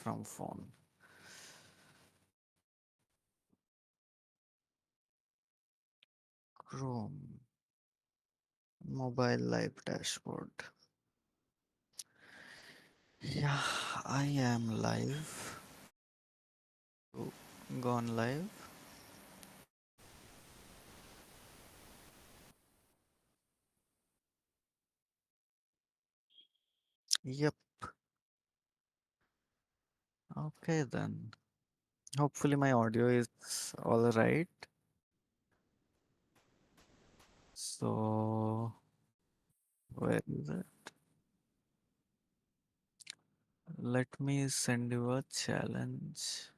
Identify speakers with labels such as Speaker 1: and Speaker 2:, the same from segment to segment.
Speaker 1: from phone. Chrome, mobile live dashboard. Yeah, I am live. Oh, gone live. Yep. Okay then. Hopefully my audio is all right. So where is it? Let me send you a challenge.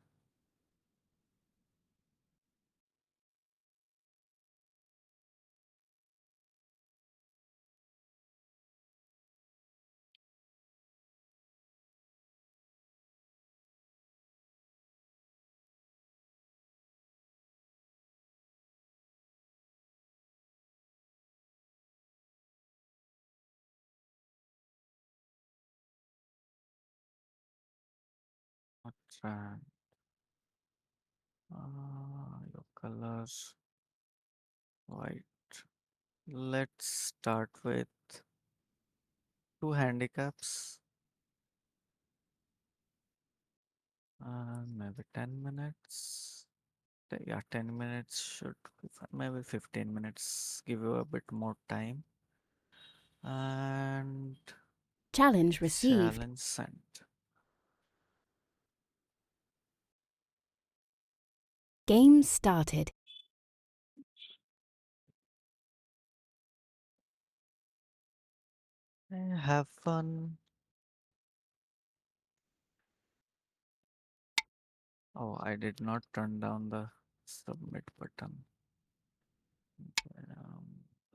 Speaker 1: What try? Your color white. Let's start with two handicaps and maybe 10 minutes. Yeah, 10 minutes should be fine. Maybe 15 minutes. Give you a bit more time. And
Speaker 2: Challenge received.
Speaker 1: challenge sent.
Speaker 2: Game started.
Speaker 1: Have fun. Oh, I did not turn down the submit button.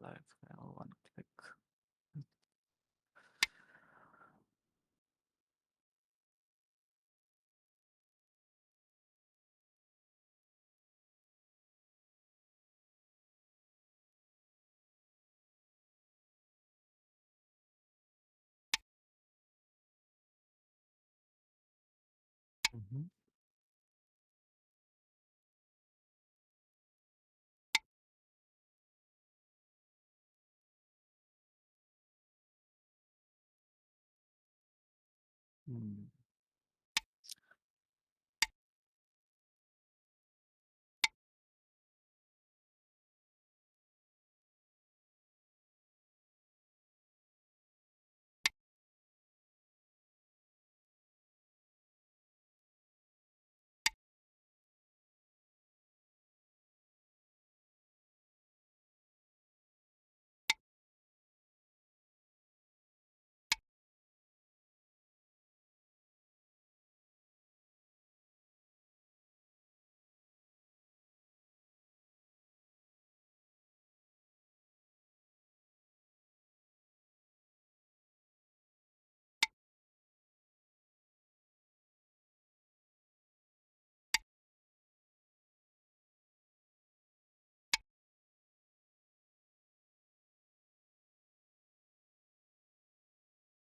Speaker 1: Live, one click. Mhm. Hmm.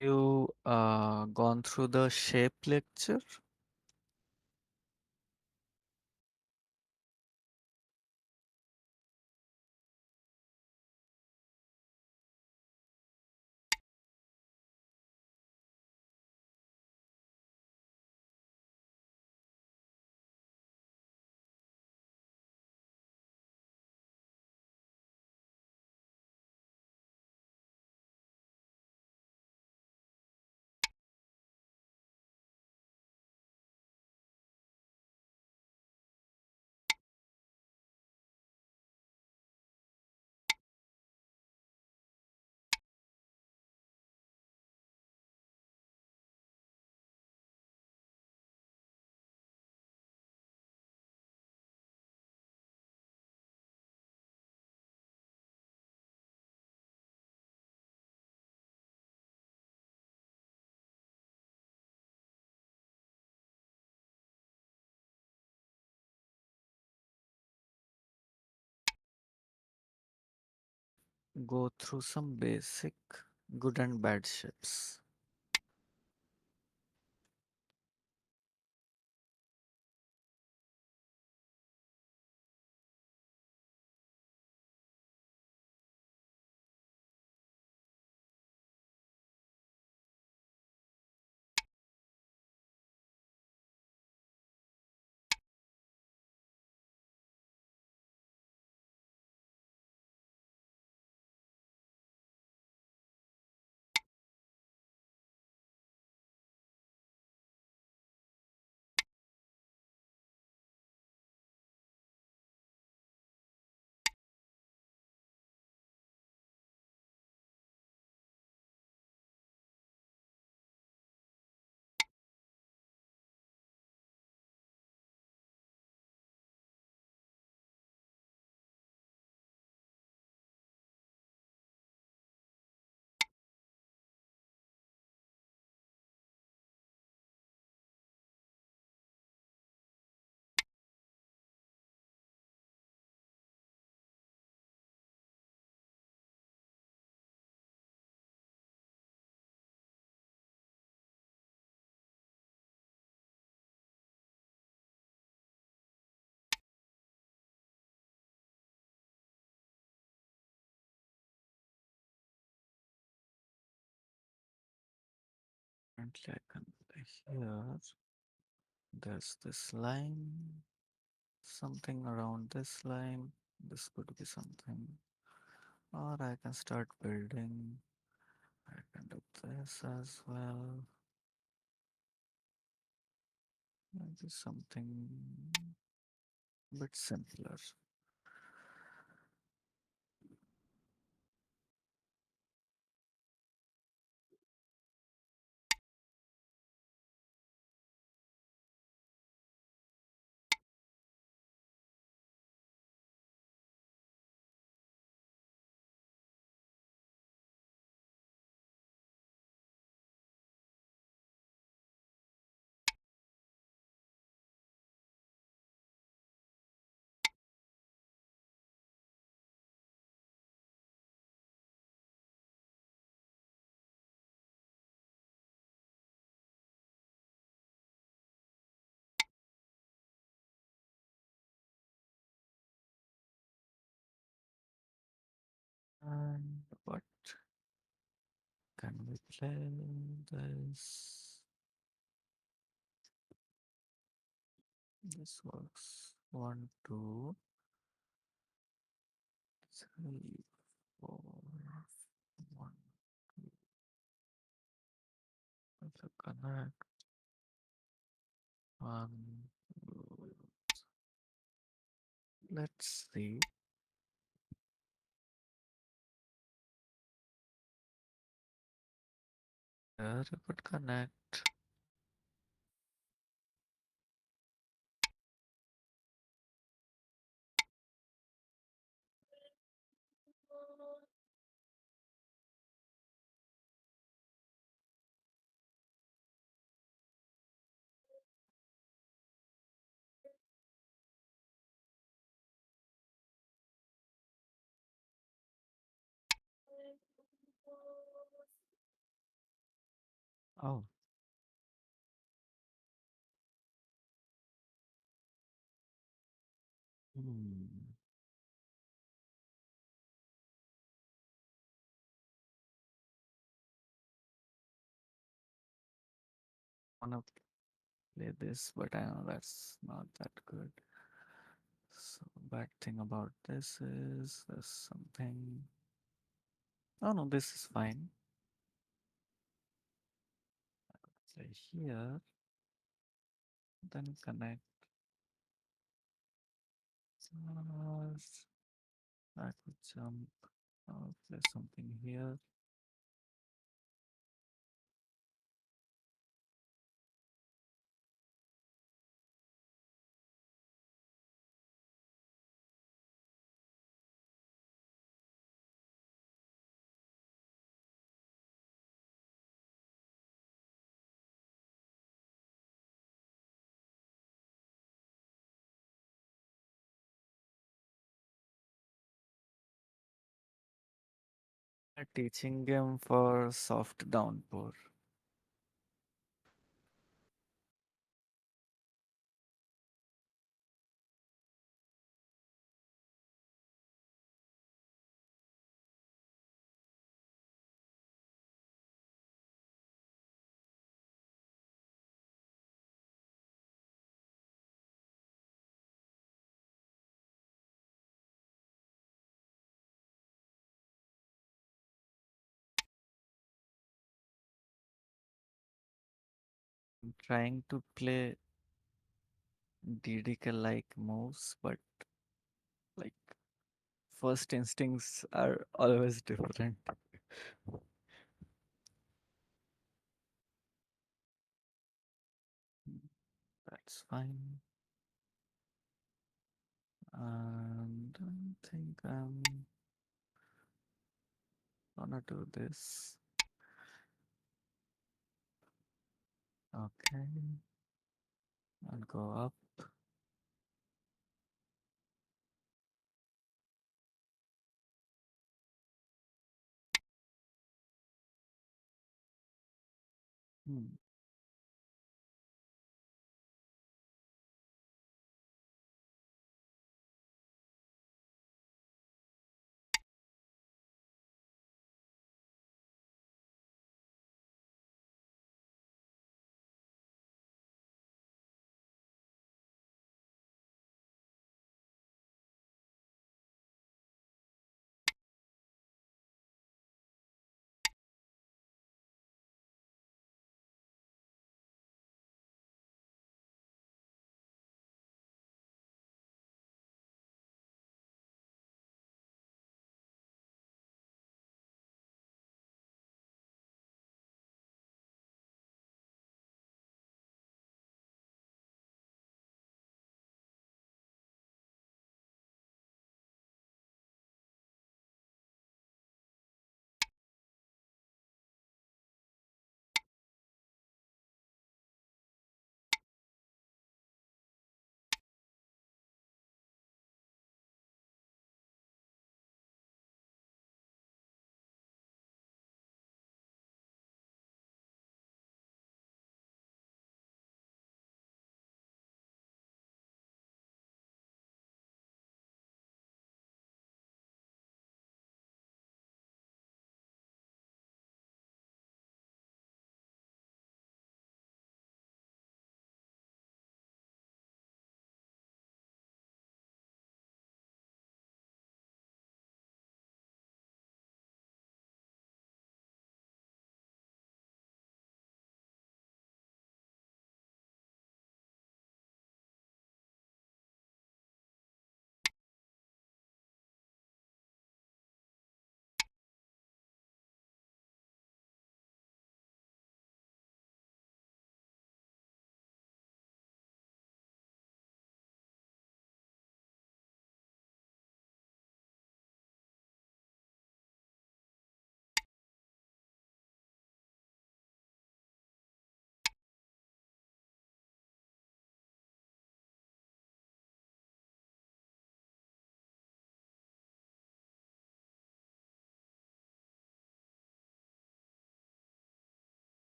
Speaker 1: You gone through the shape lecture? Go through some basic good and bad shapes. Currently, I can here. There's this line, something around this line. This could be something. Or I can start building. I can do this as well. Maybe something a bit simpler. And what can we play this? This works. 1, 2, 3, 4. 1, 2. Let's connect. 1, 2. Let's see. There I could connect. Oh. Hmm. Wanna play this, but I know that's not that good. So bad thing about this is there's something. Oh no, this is fine. Say here, then connect. I could jump. I'll play something here. A teaching game for soft downpour. I'm trying to play DDK like moves, but like first instincts are always different. That's fine. And I think I'm gonna do this. Okay. And go up. Hmm.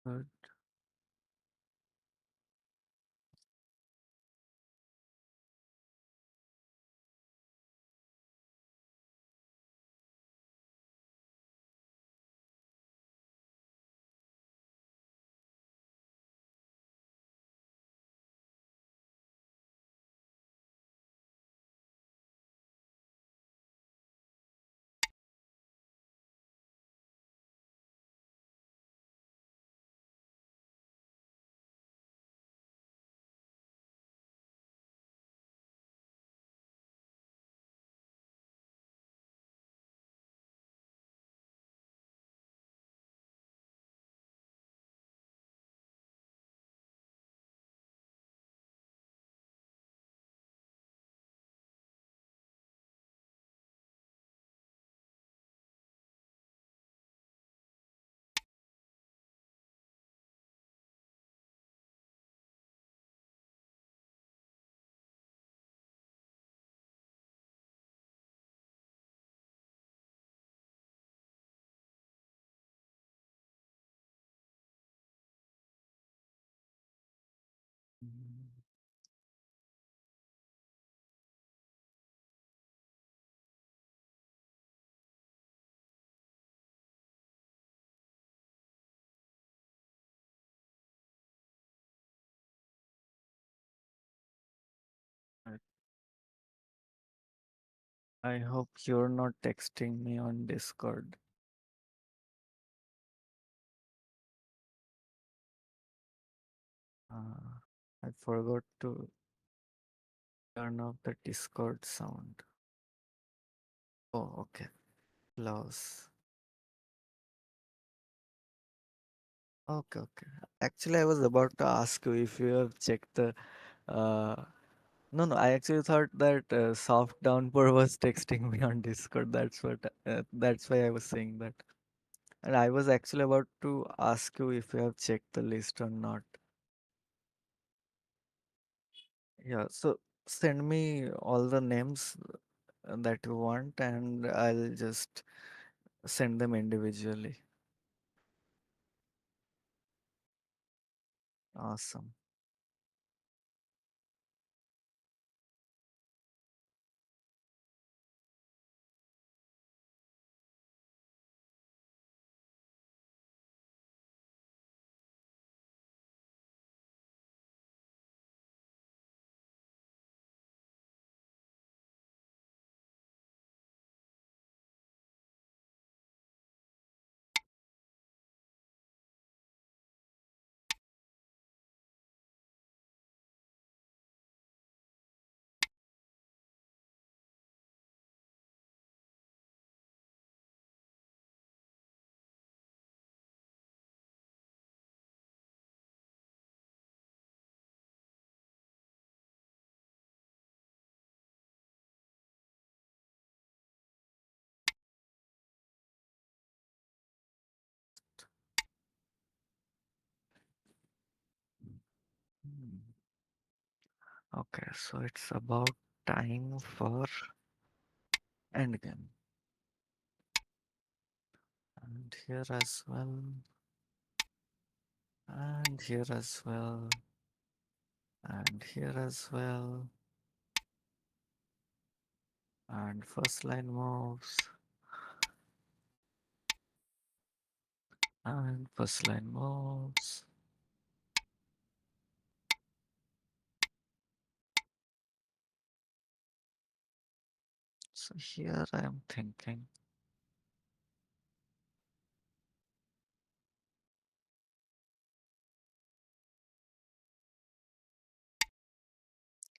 Speaker 1: Good. Mm, I I hope you're not texting me on Discord. Uh, I forgot to turn off the Discord sound. Oh, okay. Close. Okay, okay. Actually, I was about to ask you if you have checked the. Uh, no, no. I actually thought that Soft Downpour was texting me on Discord. That's what. That's why I was saying that. And I was actually about to ask you if you have checked the list or not. Yeah. So send me all the names that you want, and I'll just send them individually. Awesome. Hmm. Okay, so it's about time for endgame. And here as well, and here as well, and here as well, and first line moves, and first line moves. So here I am thinking,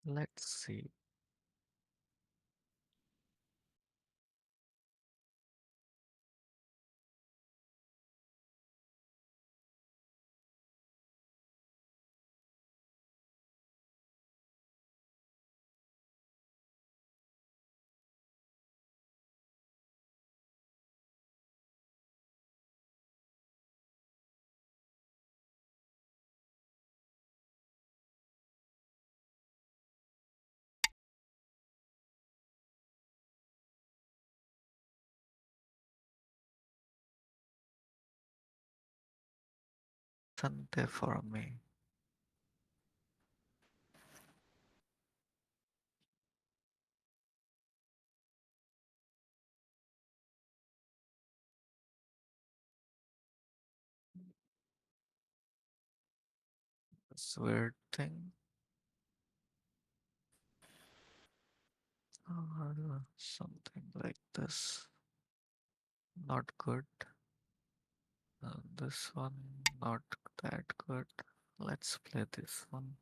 Speaker 1: let's see. Sunday for me. This weird thing. Or something like this. Not good. This one, not that good. Let's play this one.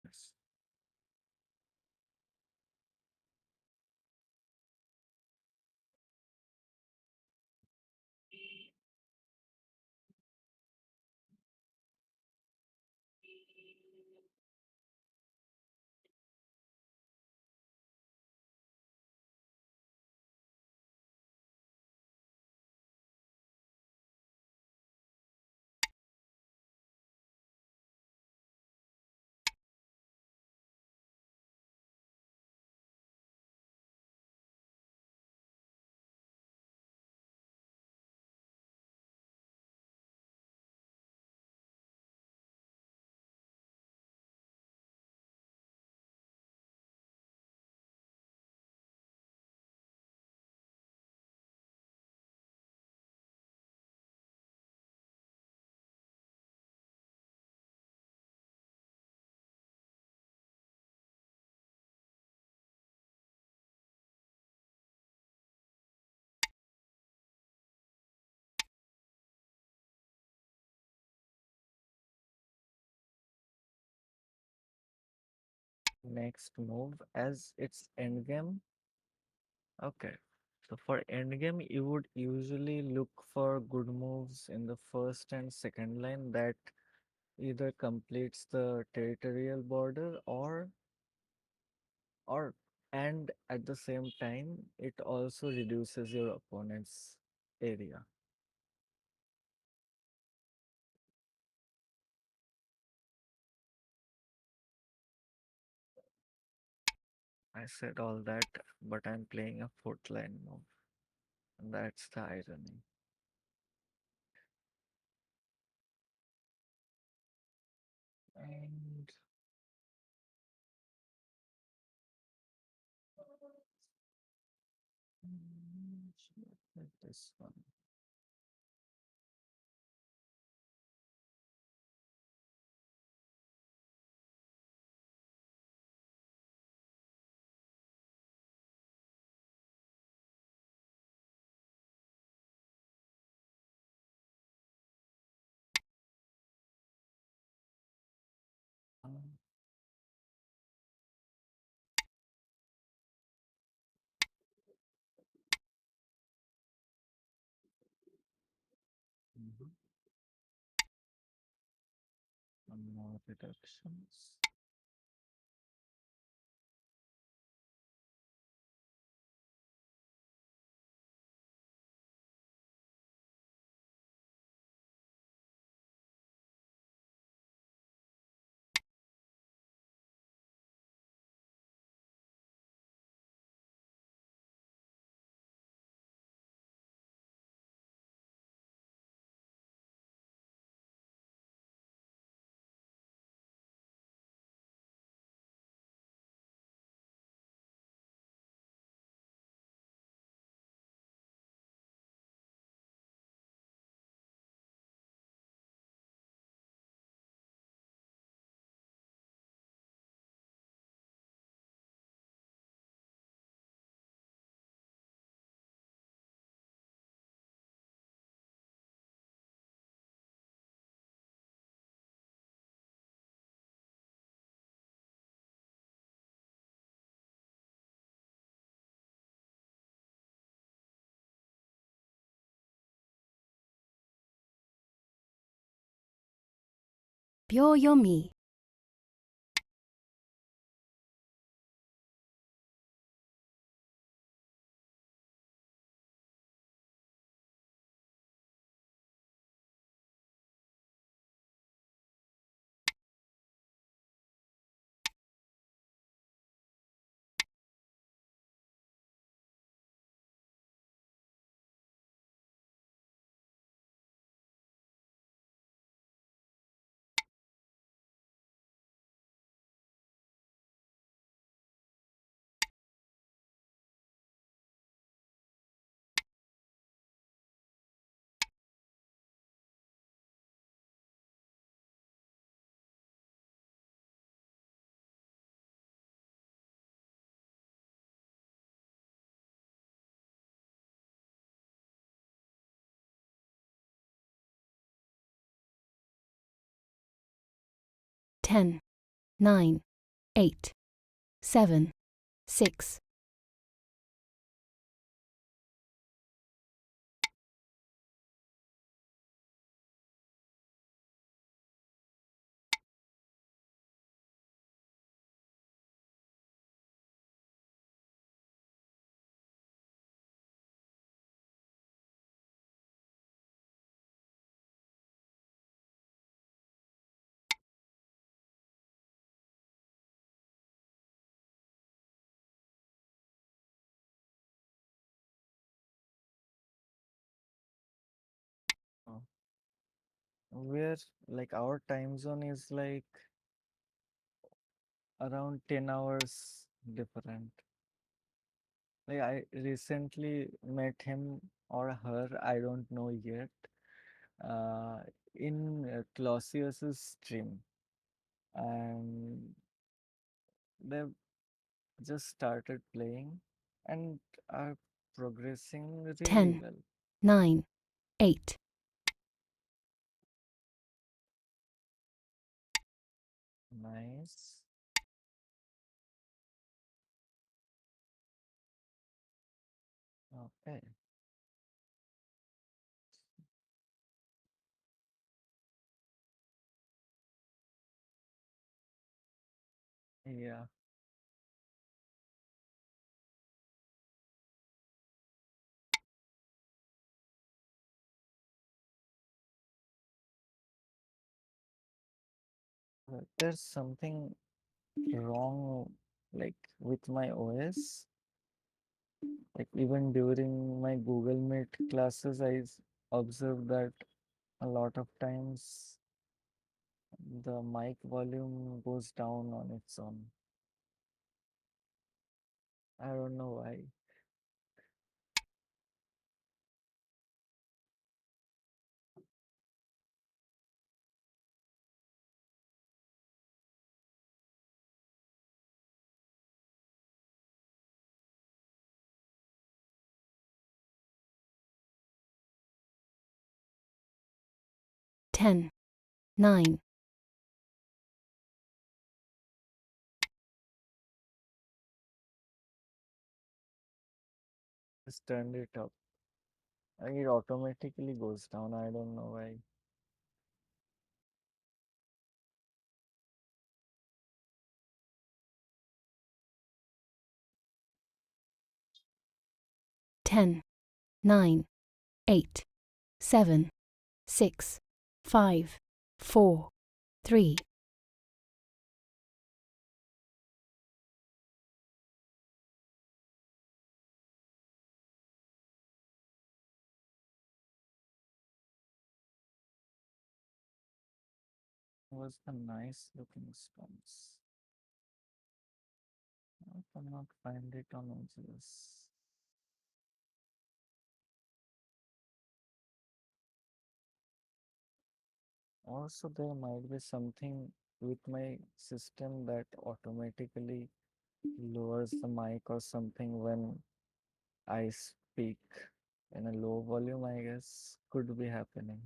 Speaker 1: Yes. Next move as its endgame. Okay. So for endgame, you would usually look for good moves in the first and second line that either completes the territorial border or and at the same time it also reduces your opponent's area. I said all that, but I'm playing a fourth line move. And that's the irony. And should I play this one? Um, mhm. Some more reductions.
Speaker 2: 秒読み 10, 9, 8, 7, 6,
Speaker 1: Oh. Where like our time zone is like around 10 hours different. Like I recently met him or her, I don't know yet, uh, in Clausius's stream, and they just started playing and are progressing really
Speaker 2: 10,
Speaker 1: well.
Speaker 2: 9, 8,
Speaker 1: Nice. Okay. Yeah. There's something wrong like with my OS. Like even during my Google Meet classes, observed that a lot of times the mic volume goes down on its own. I don't know why.
Speaker 2: 10, 9,
Speaker 1: Just turned it up. Like it automatically goes down. I don't know why.
Speaker 2: 10, 9, 8, 7, 6, 5, 4, 3,
Speaker 1: It was the nice looking stones. I cannot find it on OGS. Also, there might be something with my system that automatically lowers the mic or something when I speak in a low volume, I guess, could be happening.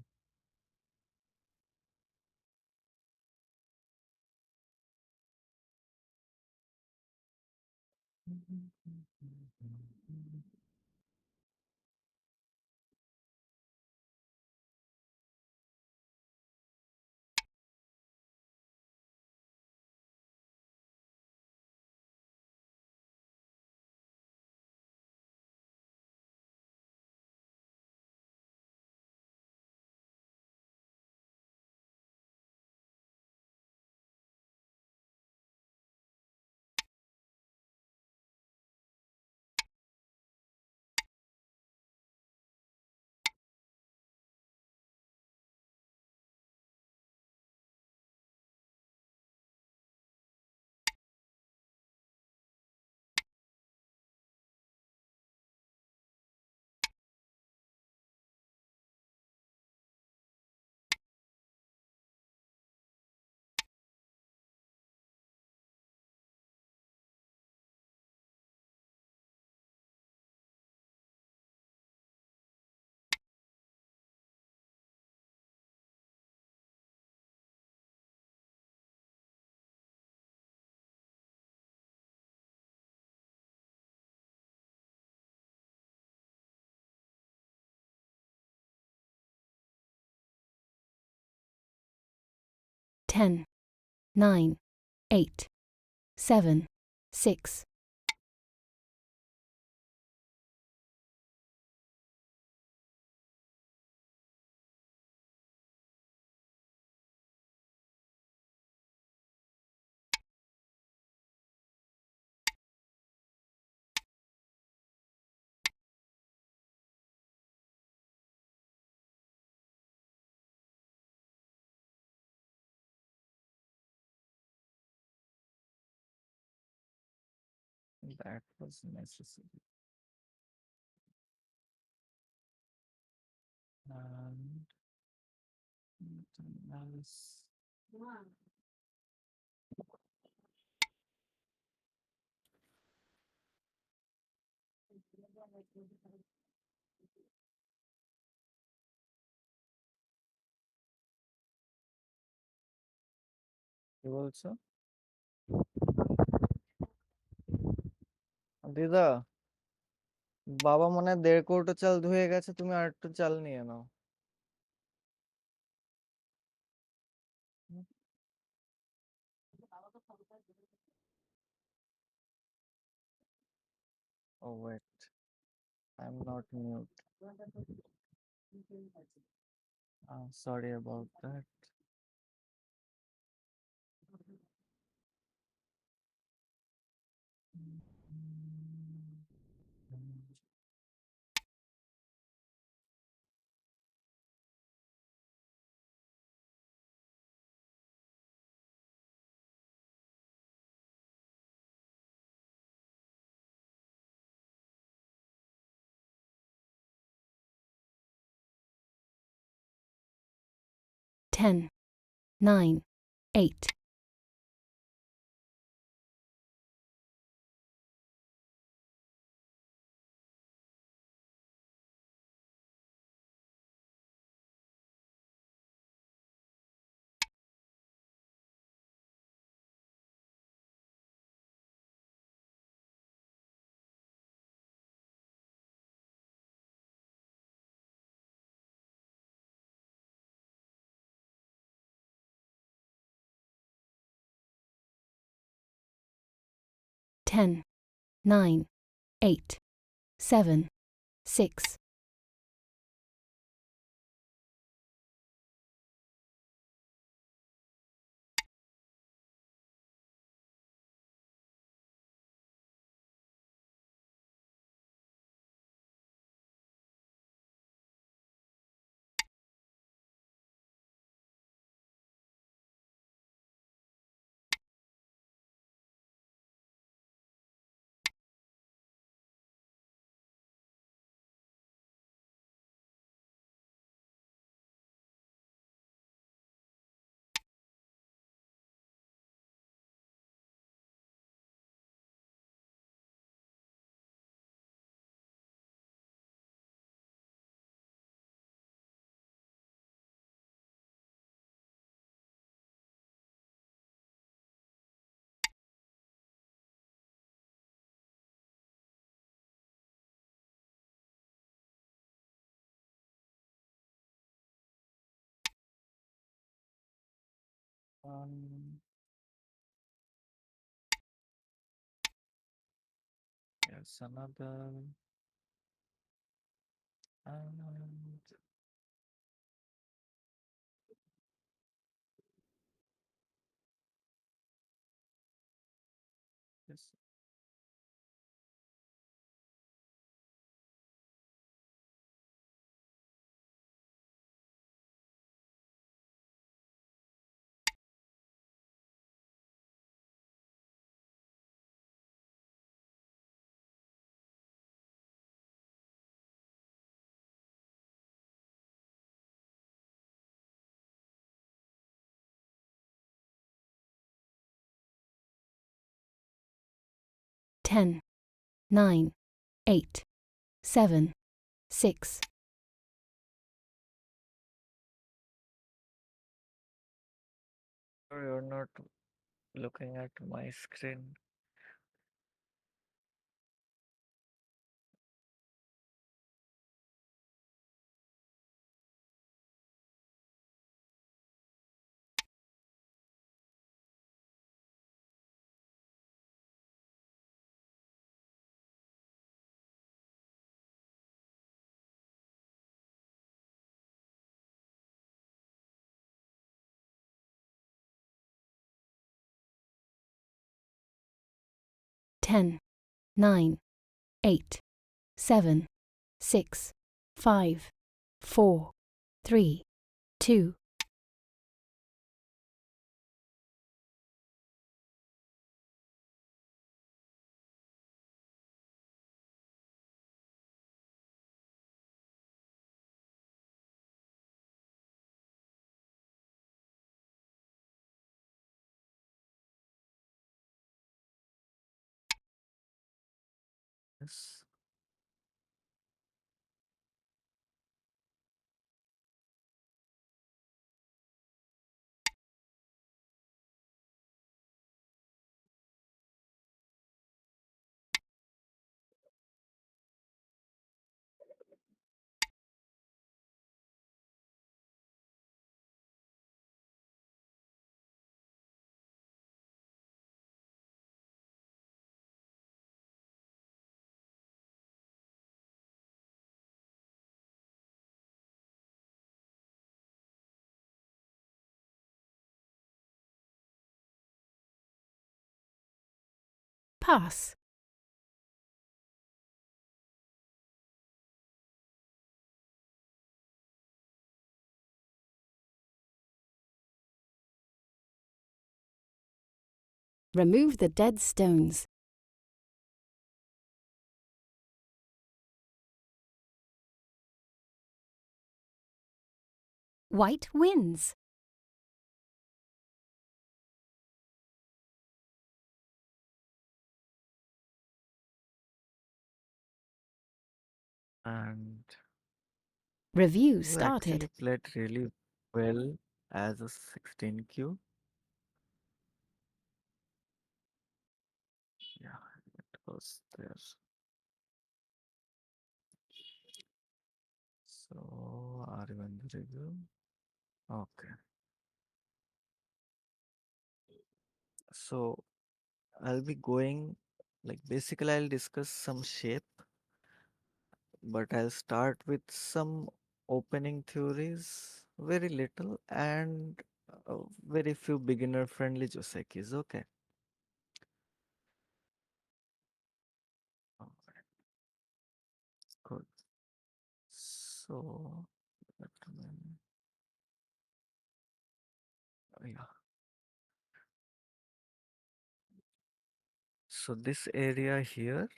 Speaker 2: 10, 9, 8, 7, 6.
Speaker 1: That was necessary. And nothing else. You also? দিদা, বাবা মনে হয় 1.5 কৌটো চাল ধুয়ে গেছে, তুমি আর একটু চাল নিয়ে নাও। Oh wait, I'm not mute. Sorry about that.
Speaker 2: 10, 9, 8. 10, 9, 8, 7, 6.1,
Speaker 1: here's another, and this.
Speaker 2: Ten, 9, 8, 7, 6.
Speaker 1: You're not looking at my screen.
Speaker 2: 10, 9, 8, 7, 6, 5, 4, 3, 2.
Speaker 1: Yes.
Speaker 2: Pass. Remove the dead stones. White wins.
Speaker 1: And
Speaker 2: Review
Speaker 1: you
Speaker 2: started.
Speaker 1: actually played really well as a 16Q. Yeah, it was there. So, are you in the review? Okay. So, I'll be going, like, basically, I'll discuss some shape, but I'll start with some opening theories, very little, and very few beginner friendly Josekis. Okay. Alright, good. So, let me- yeah. So, this area here,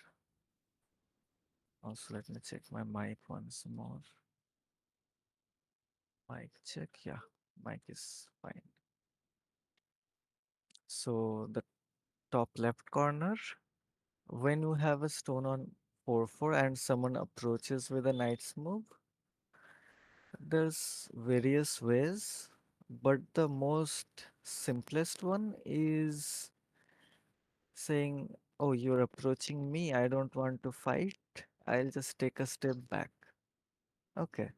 Speaker 1: also, let me check my mic once more. Mic check. Yeah, mic is fine. So, the top left corner, when you have a stone on 4-4 and someone approaches with a knight's move, there's various ways, but the most simplest one is saying, oh, you're approaching me, I don't want to fight, I'll just take a step back. Okay.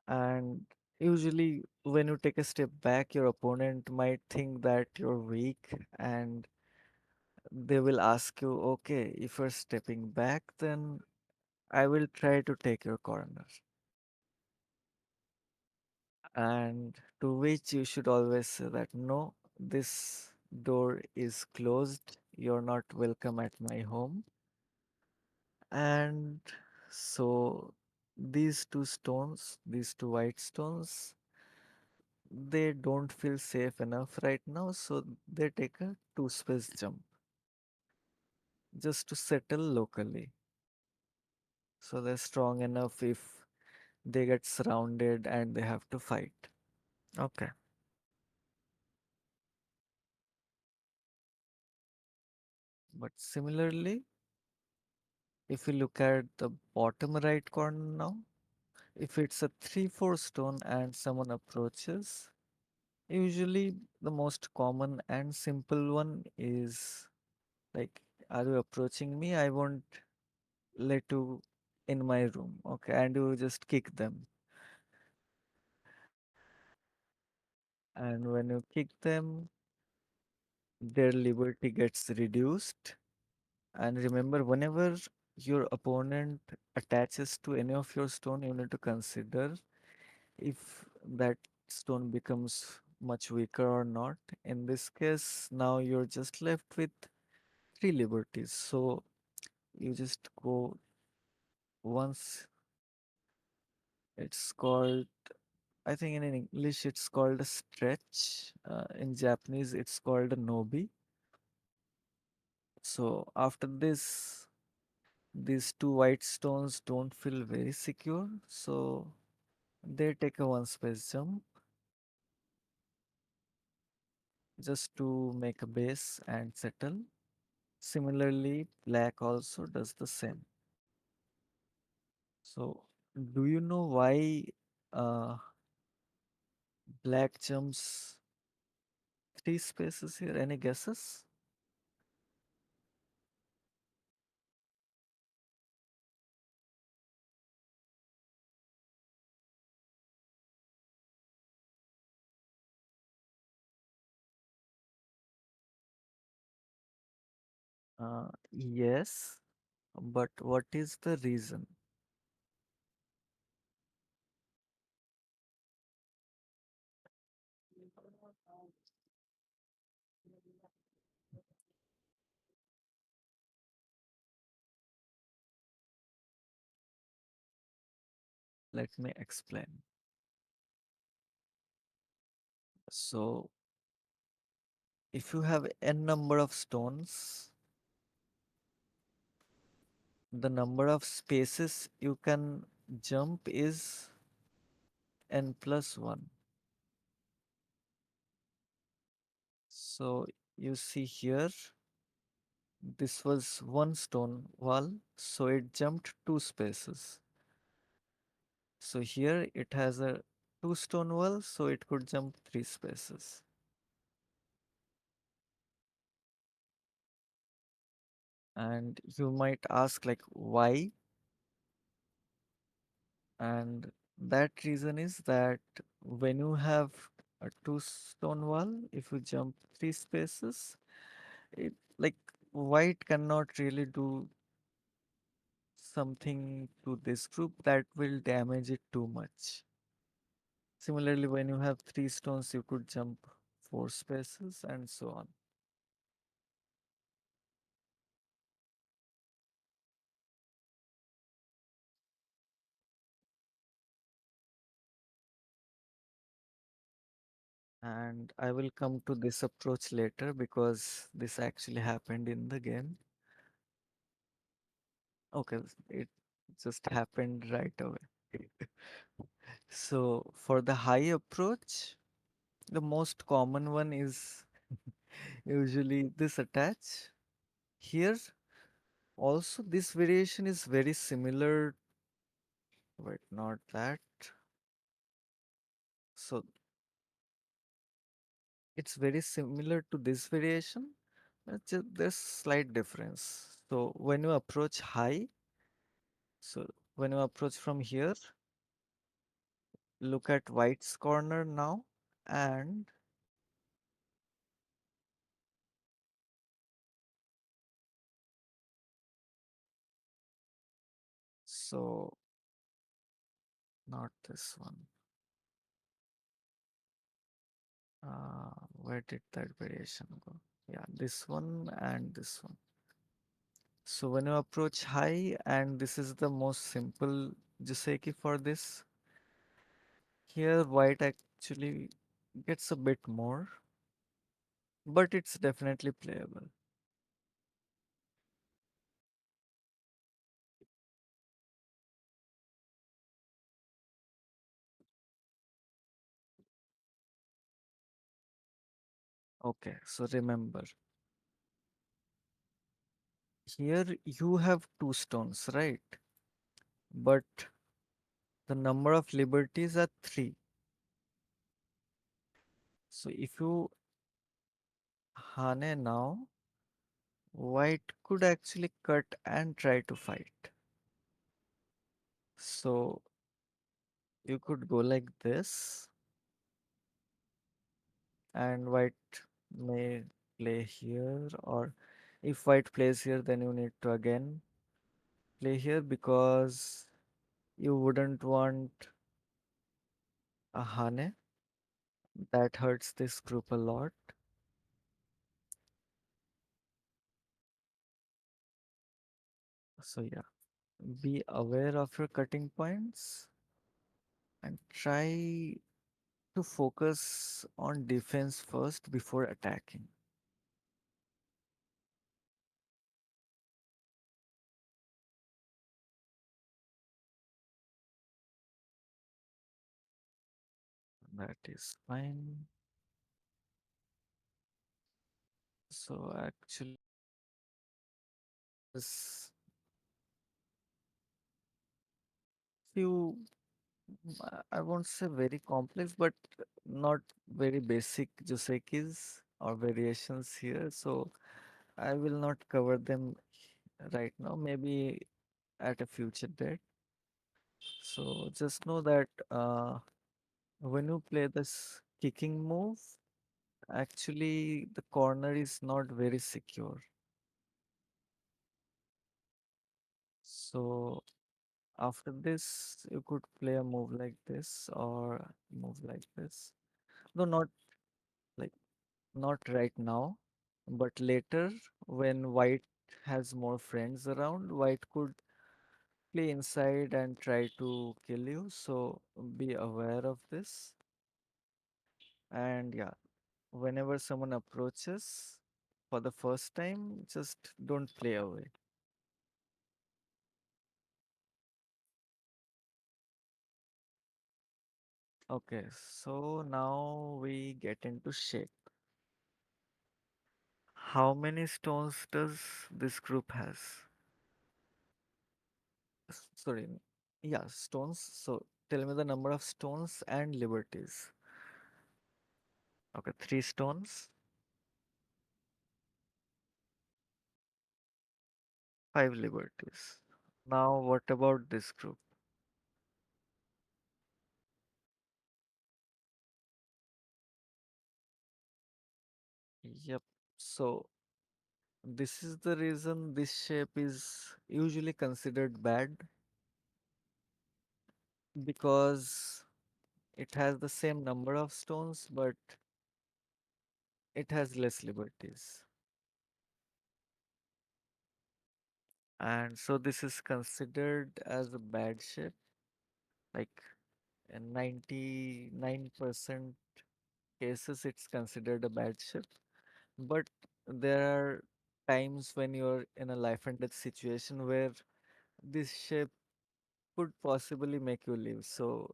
Speaker 1: And usually, when you take a step back, your opponent might think that you're weak and they will ask you, okay, if you're stepping back, then I will try to take your corner. And to which you should always say that no, this door is closed, you're not welcome at my home. And so these two stones, these two white stones, they don't feel safe enough right now, so they take a two space jump just to settle locally. So they're strong enough if they get surrounded and they have to fight. Okay. But similarly, if you look at the bottom right corner now, if it's a 3-4 stone and someone approaches, usually the most common and simple one is like, are you approaching me? I won't let you in my room. Okay. And you just kick them. And when you kick them, their liberty gets reduced. And remember, whenever your opponent attaches to any of your stone, you need to consider if that stone becomes much weaker or not. In this case, now you're just left with three liberties. So you just go once. It's called, I think in English it's called a stretch. In Japanese it's called a nobi. So after this, these two white stones don't feel very secure. So they take a one space jump just to make a base and settle. Similarly, black also does the same. So do you know why uh, black jumps three spaces here? Any guesses? Yes, but what is the reason? Let me explain. So, if you have n number of stones, the number of spaces you can jump is n plus 1. So, you see here, this was one stone wall, so it jumped two spaces. So, here it has a two stone wall, so it could jump three spaces. And you might ask, like, why? And that reason is that when you have a two stone wall, if you jump three spaces, it like white cannot really do something to this group that will damage it too much. Similarly, when you have three stones, you could jump four spaces and so on. And I will come to this approach later because this actually happened in the game. Okay, it just happened right away. So for the high approach, the most common one is usually this attach. Here also this variation is very similar, but not that. So it's very similar to this variation. There's slight difference. So when you approach high, so when you approach from here, look at white's corner now, and so not this one. Where did that variation go? Yeah, this one and this one. So when you approach high, and this is the most simple Joseki for this, here white actually gets a bit more, but it's definitely playable. Okay, so remember, here you have two stones, right? But the number of liberties are three. So if you Hane now, white could actually cut and try to fight. So you could go like this, and white may play here, or if white plays here, then you need to again play here because you wouldn't want a Hane. That hurts this group a lot. So yeah, be aware of your cutting points and try to focus on defense first before attacking. That is fine. So actually, this few, I won't say very complex, but not very basic Josekis or variations here. So I will not cover them right now, maybe at a future date. So just know that when you play this kicking move, actually the corner is not very secure. So after this, you could play a move like this or move like this. No, not like not right now, but later when white has more friends around, white could play inside and try to kill you. So be aware of this. And yeah, whenever someone approaches for the first time, just don't play away. Okay, so now we get into shape. How many stones does this group has? Sorry, yeah, stones. So tell me the number of stones and liberties. Okay, three stones, five liberties. Now, what about this group? Yep. So this is the reason this shape is usually considered bad because it has the same number of stones, but it has less liberties. And so this is considered as a bad shape, like in 99% cases it's considered a bad shape. But there are times when you're in a life and death situation where this shape could possibly make you live. So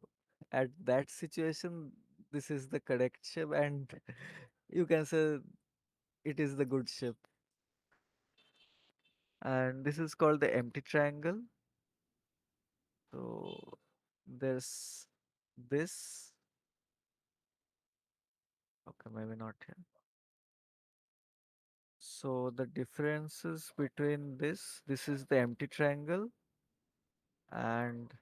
Speaker 1: at that situation, this is the correct shape, and you can say it is the good shape. And this is called the empty triangle. So there's this. Okay, maybe not here. So the differences between this is the empty triangle, and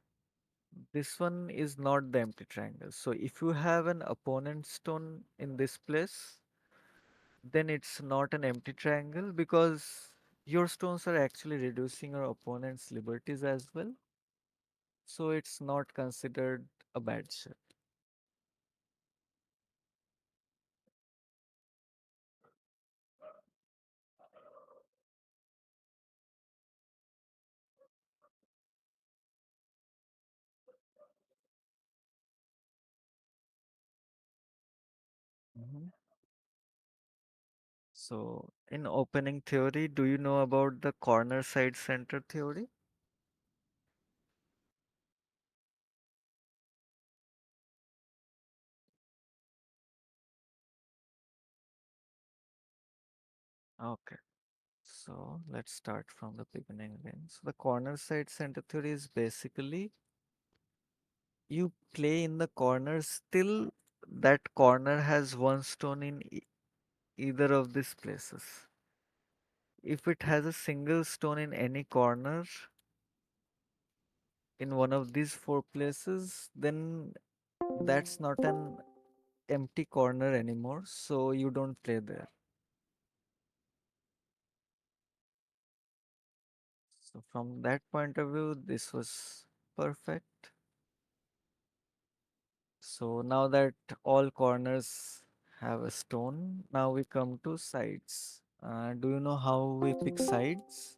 Speaker 1: this one is not the empty triangle. So if you have an opponent stone in this place, then it's not an empty triangle because your stones are actually reducing your opponent's liberties as well. So it's not considered a bad shape. Mhm. So in opening theory, do you know about the corner side center theory? Okay. So let's start from the beginning again. So the corner side center theory is basically you play in the corner, still that corner has one stone in either of these places. If it has a single stone in any corner in one of these four places, then that's not an empty corner anymore, so you don't play there. So from that point of view, this was perfect. So now that all corners have a stone, now we come to sides. Do you know how we pick sides?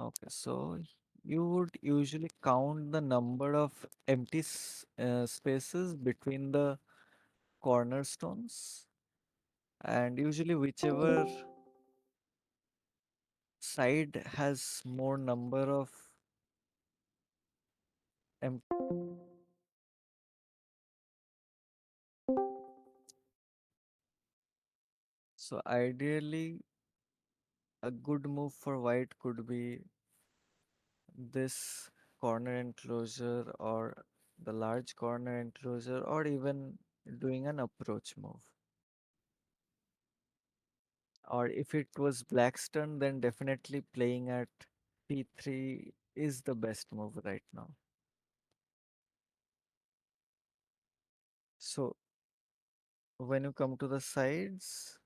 Speaker 1: Okay, so you would usually count the number of empty spaces between the cornerstones, and usually whichever side has more number of empty. So ideally, a good move for white could be this corner enclosure or the large corner enclosure, or even doing an approach move. Or if it was black's turn, then definitely playing at p3 is the best move right now. So when you come to the sides,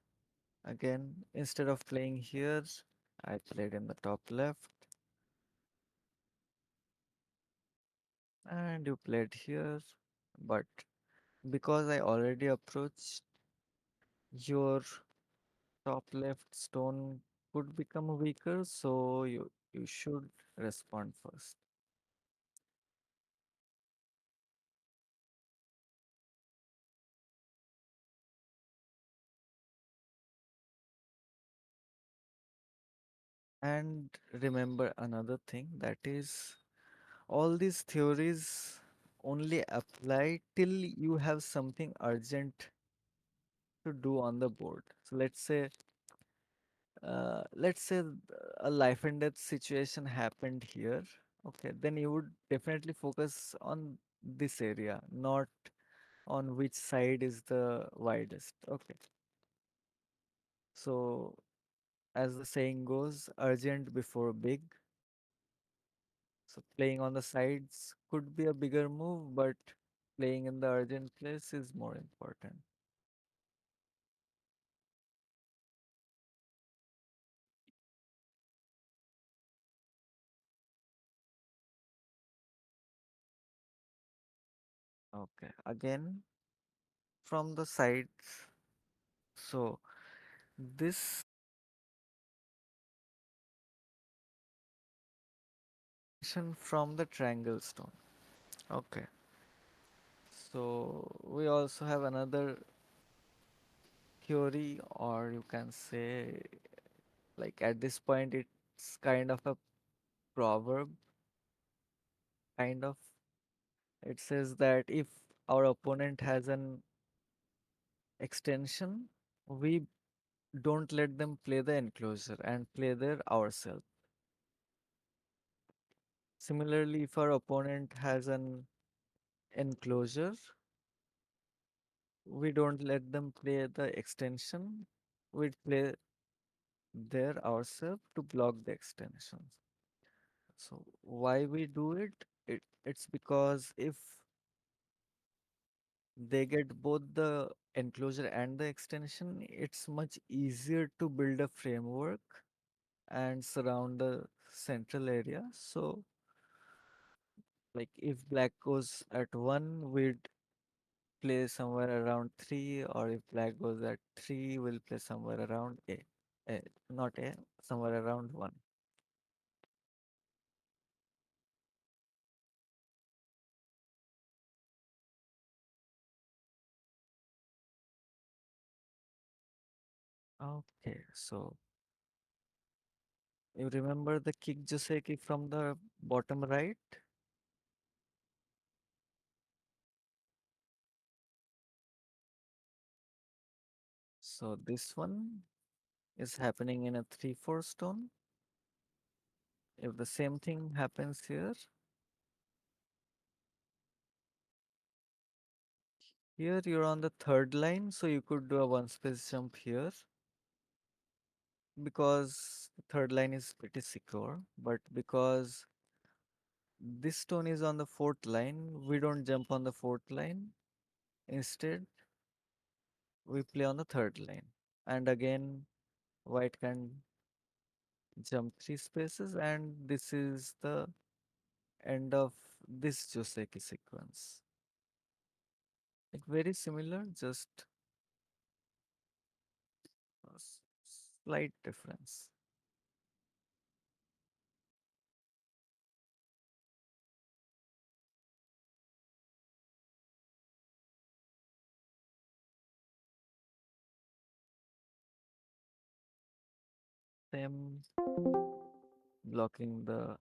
Speaker 1: again, instead of playing here, I played in the top left, and you played here. But because I already approached, your top left stone could become weaker, so you should respond first. And remember another thing, that is, all these theories only apply till you have something urgent to do on the board. So let's say a life and death situation happened here. Okay, then you would definitely focus on this area, not on which side is the widest. Okay, so as the saying goes, urgent before big. So playing on the sides could be a bigger move, but playing in the urgent place is more important. Okay, again from the sides. So this from the triangle stone. Okay, so we also have another theory, or you can say, like at this point, it's kind of a proverb, kind of. It says that if our opponent has an extension, we don't let them play the enclosure and play there ourselves. Similarly, if our opponent has an enclosure, we don't let them play the extension. We play there ourselves to block the extensions. So why we do it? It's because if they get both the enclosure and the extension, it's much easier to build a framework and surround the central area. So like if black goes at 1, we'd play somewhere around 3, or if black goes at 3, we'll play somewhere around a not a, somewhere around 1. Okay, so you remember the kick Joseki from the bottom right? So this one is happening in a 3-4 stone. If the same thing happens here, here you're on the third line, so you could do a one space jump here because the third line is pretty secure. But because this stone is on the fourth line, we don't jump on the fourth line. Instead, we play on the third line. And again, white can jump 3 spaces, and this is the end of this Joseki sequence. Like very similar, just a slight difference. same, blocking the.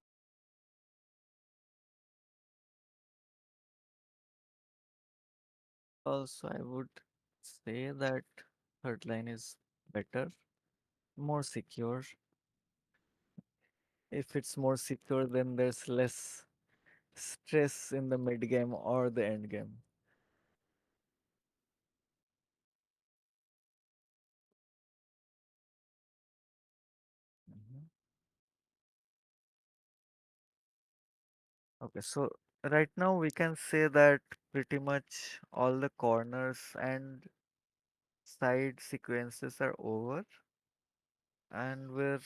Speaker 1: Also, I would say that third line is better, more secure. If it's more secure, then there's less stress in the mid game or the end game. Mhm. Okay, so right now we can say that pretty much all the corners and side sequences are over, and we're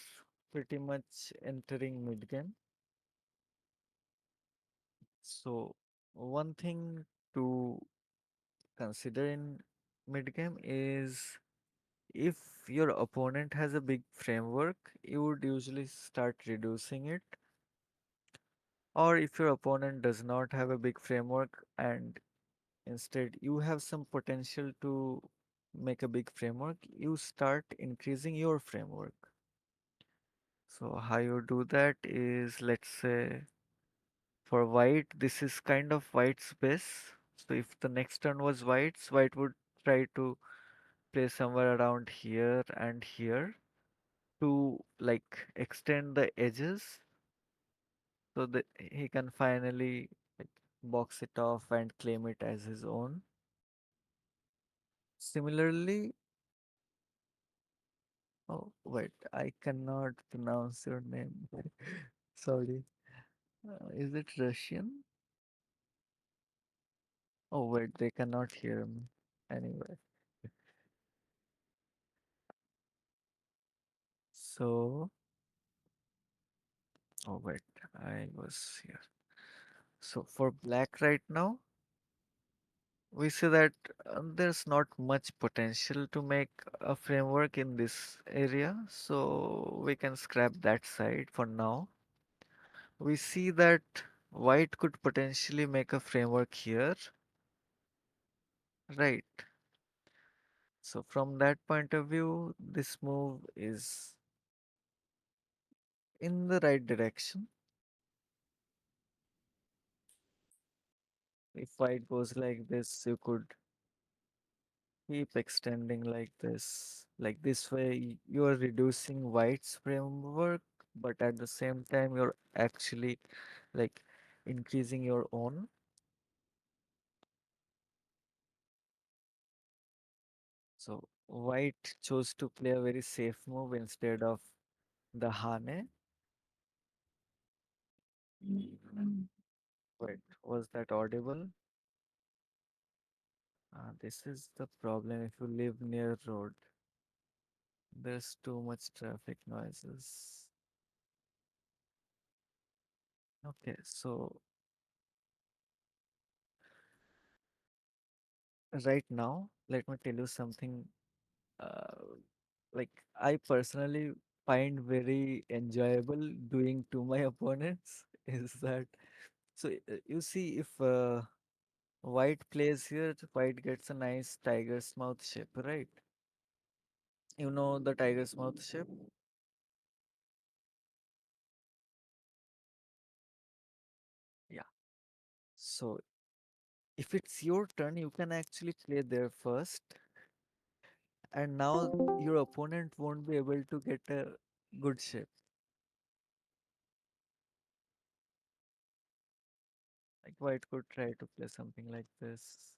Speaker 1: pretty much entering mid game. So one thing to consider in mid game is if your opponent has a big framework, you would usually start reducing it. Or if your opponent does not have a big framework and instead you have some potential to make a big framework, you start increasing your framework. So how you do that is, let's say for white, this is kind of white space. So if the next turn was white's, white would try to play somewhere around here and here to like extend the edges so that he can finally like, box it off and claim it as his own. Similarly, oh wait, I cannot pronounce your name. Sorry. Is it Russian? Oh wait, they cannot hear me. Anyway, so oh wait, I was here. So for black right now, we see that there's not much potential to make a framework in this area, so we can scrap that side for now. We see that white could potentially make a framework here, right? So from that point of view, this move is in the right direction. If white goes like this, you could keep extending like this. Like this way, you are reducing white's framework, but at the same time, you're actually like increasing your own. So white chose to play a very safe move instead of the Hane. Wait, was that audible? This is the problem if you live near road. There's too much traffic noises. Okay, so right now, let me tell you something uh, like I personally find very enjoyable doing to my opponents is that so you see if white plays here, white gets a nice tiger's mouth shape, right? You know the tiger's mouth shape? Yeah. So if it's your turn, you can actually play there first, and now your opponent won't be able to get a good shape. Like white could try to play something like this,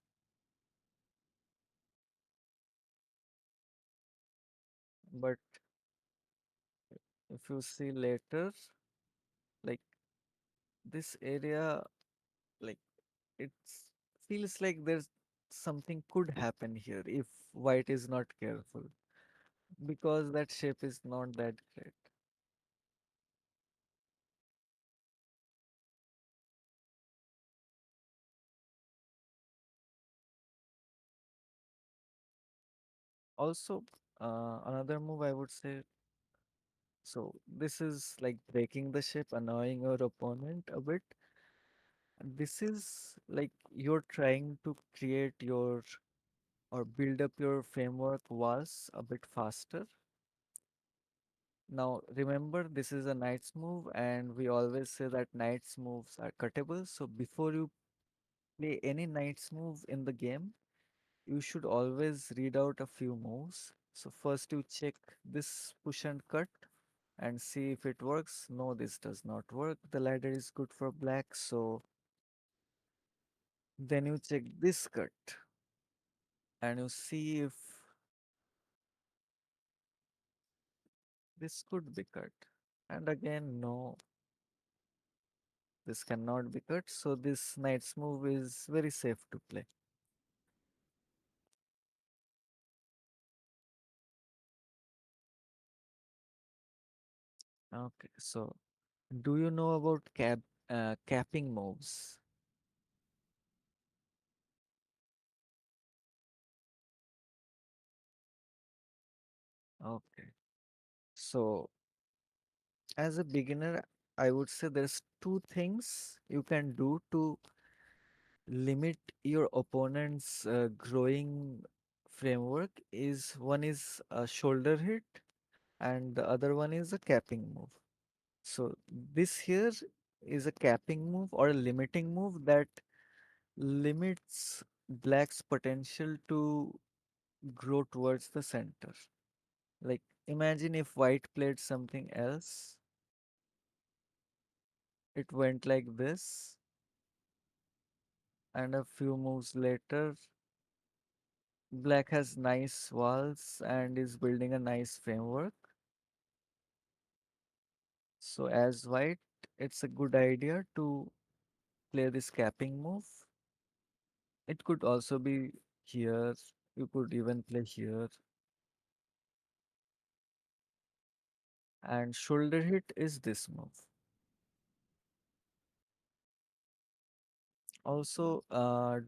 Speaker 1: but if you see later, like this area, like it feels like there's something could happen here if white is not careful because that shape is not that great. Also, another move I would say, so this is like breaking the shape, annoying your opponent a bit. This is like you're trying to create your or build up your framework walls a bit faster. Now remember, this is a knight's move, and we always say that knight's moves are cuttable. So before you play any knight's move in the game, you should always read out a few moves. So first you check this push and cut and see if it works. No, this does not work. The ladder is good for black. So then you check this cut and you see if this could be cut. And again, no, this cannot be cut. So this knight's move is very safe to play. Okay, so do you know about capping moves? Okay, so as a beginner, I would say there's two things you can do to limit your opponent's growing framework. Is one is a shoulder hit and the other one is a capping move. So this here is a capping move or a limiting move that limits black's potential to grow towards the center. Like imagine if white played something else, it went like this, and a few moves later, black has nice walls and is building a nice framework. So as white, it's a good idea to play this capping move. It could also be here. You could even play here. And shoulder hit is this move. Also,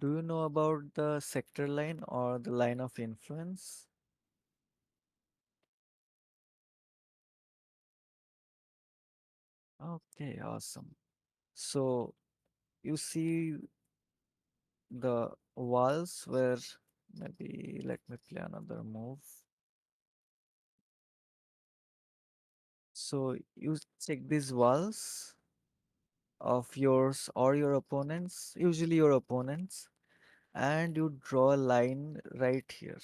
Speaker 1: do you know about the sector line or the line of influence? Okay, awesome. So you see the walls where maybe let me play another move. So you check these walls of yours or your opponents, usually your opponents, and you draw a line right here.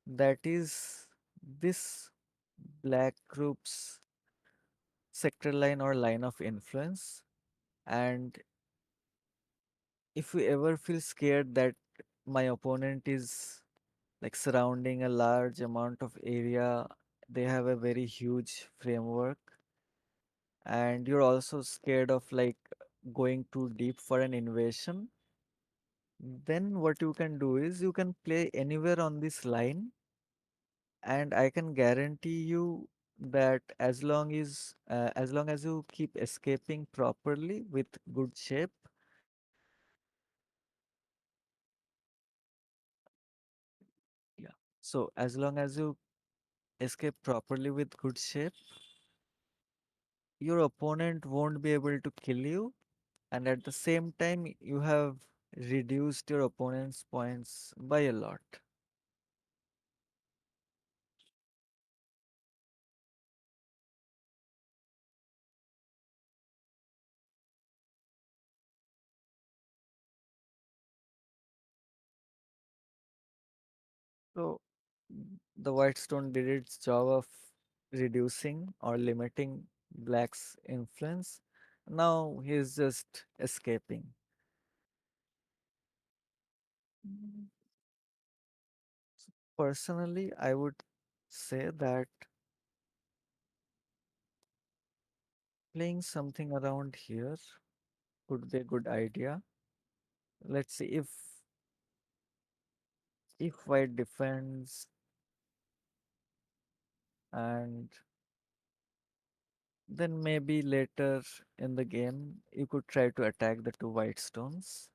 Speaker 1: That is this black group's sector line or line of influence. And if you ever feel scared that my opponent is like surrounding a large amount of area, they have a very huge framework, and you're also scared of like going too deep for an invasion, then what you can do is you can play anywhere on this line, and I can guarantee you that as long as you keep escaping properly with good shape. Yeah, so as long as you escape properly with good shape, your opponent won't be able to kill you, and at the same time you have reduced your opponent's points by a lot. So the white stone did its job of reducing or limiting black's influence. Now he's just escaping. Mm. Personally, I would say that playing something around here could be a good idea. Let's see if white defends and then maybe later in the game you could try to attack the two white stones.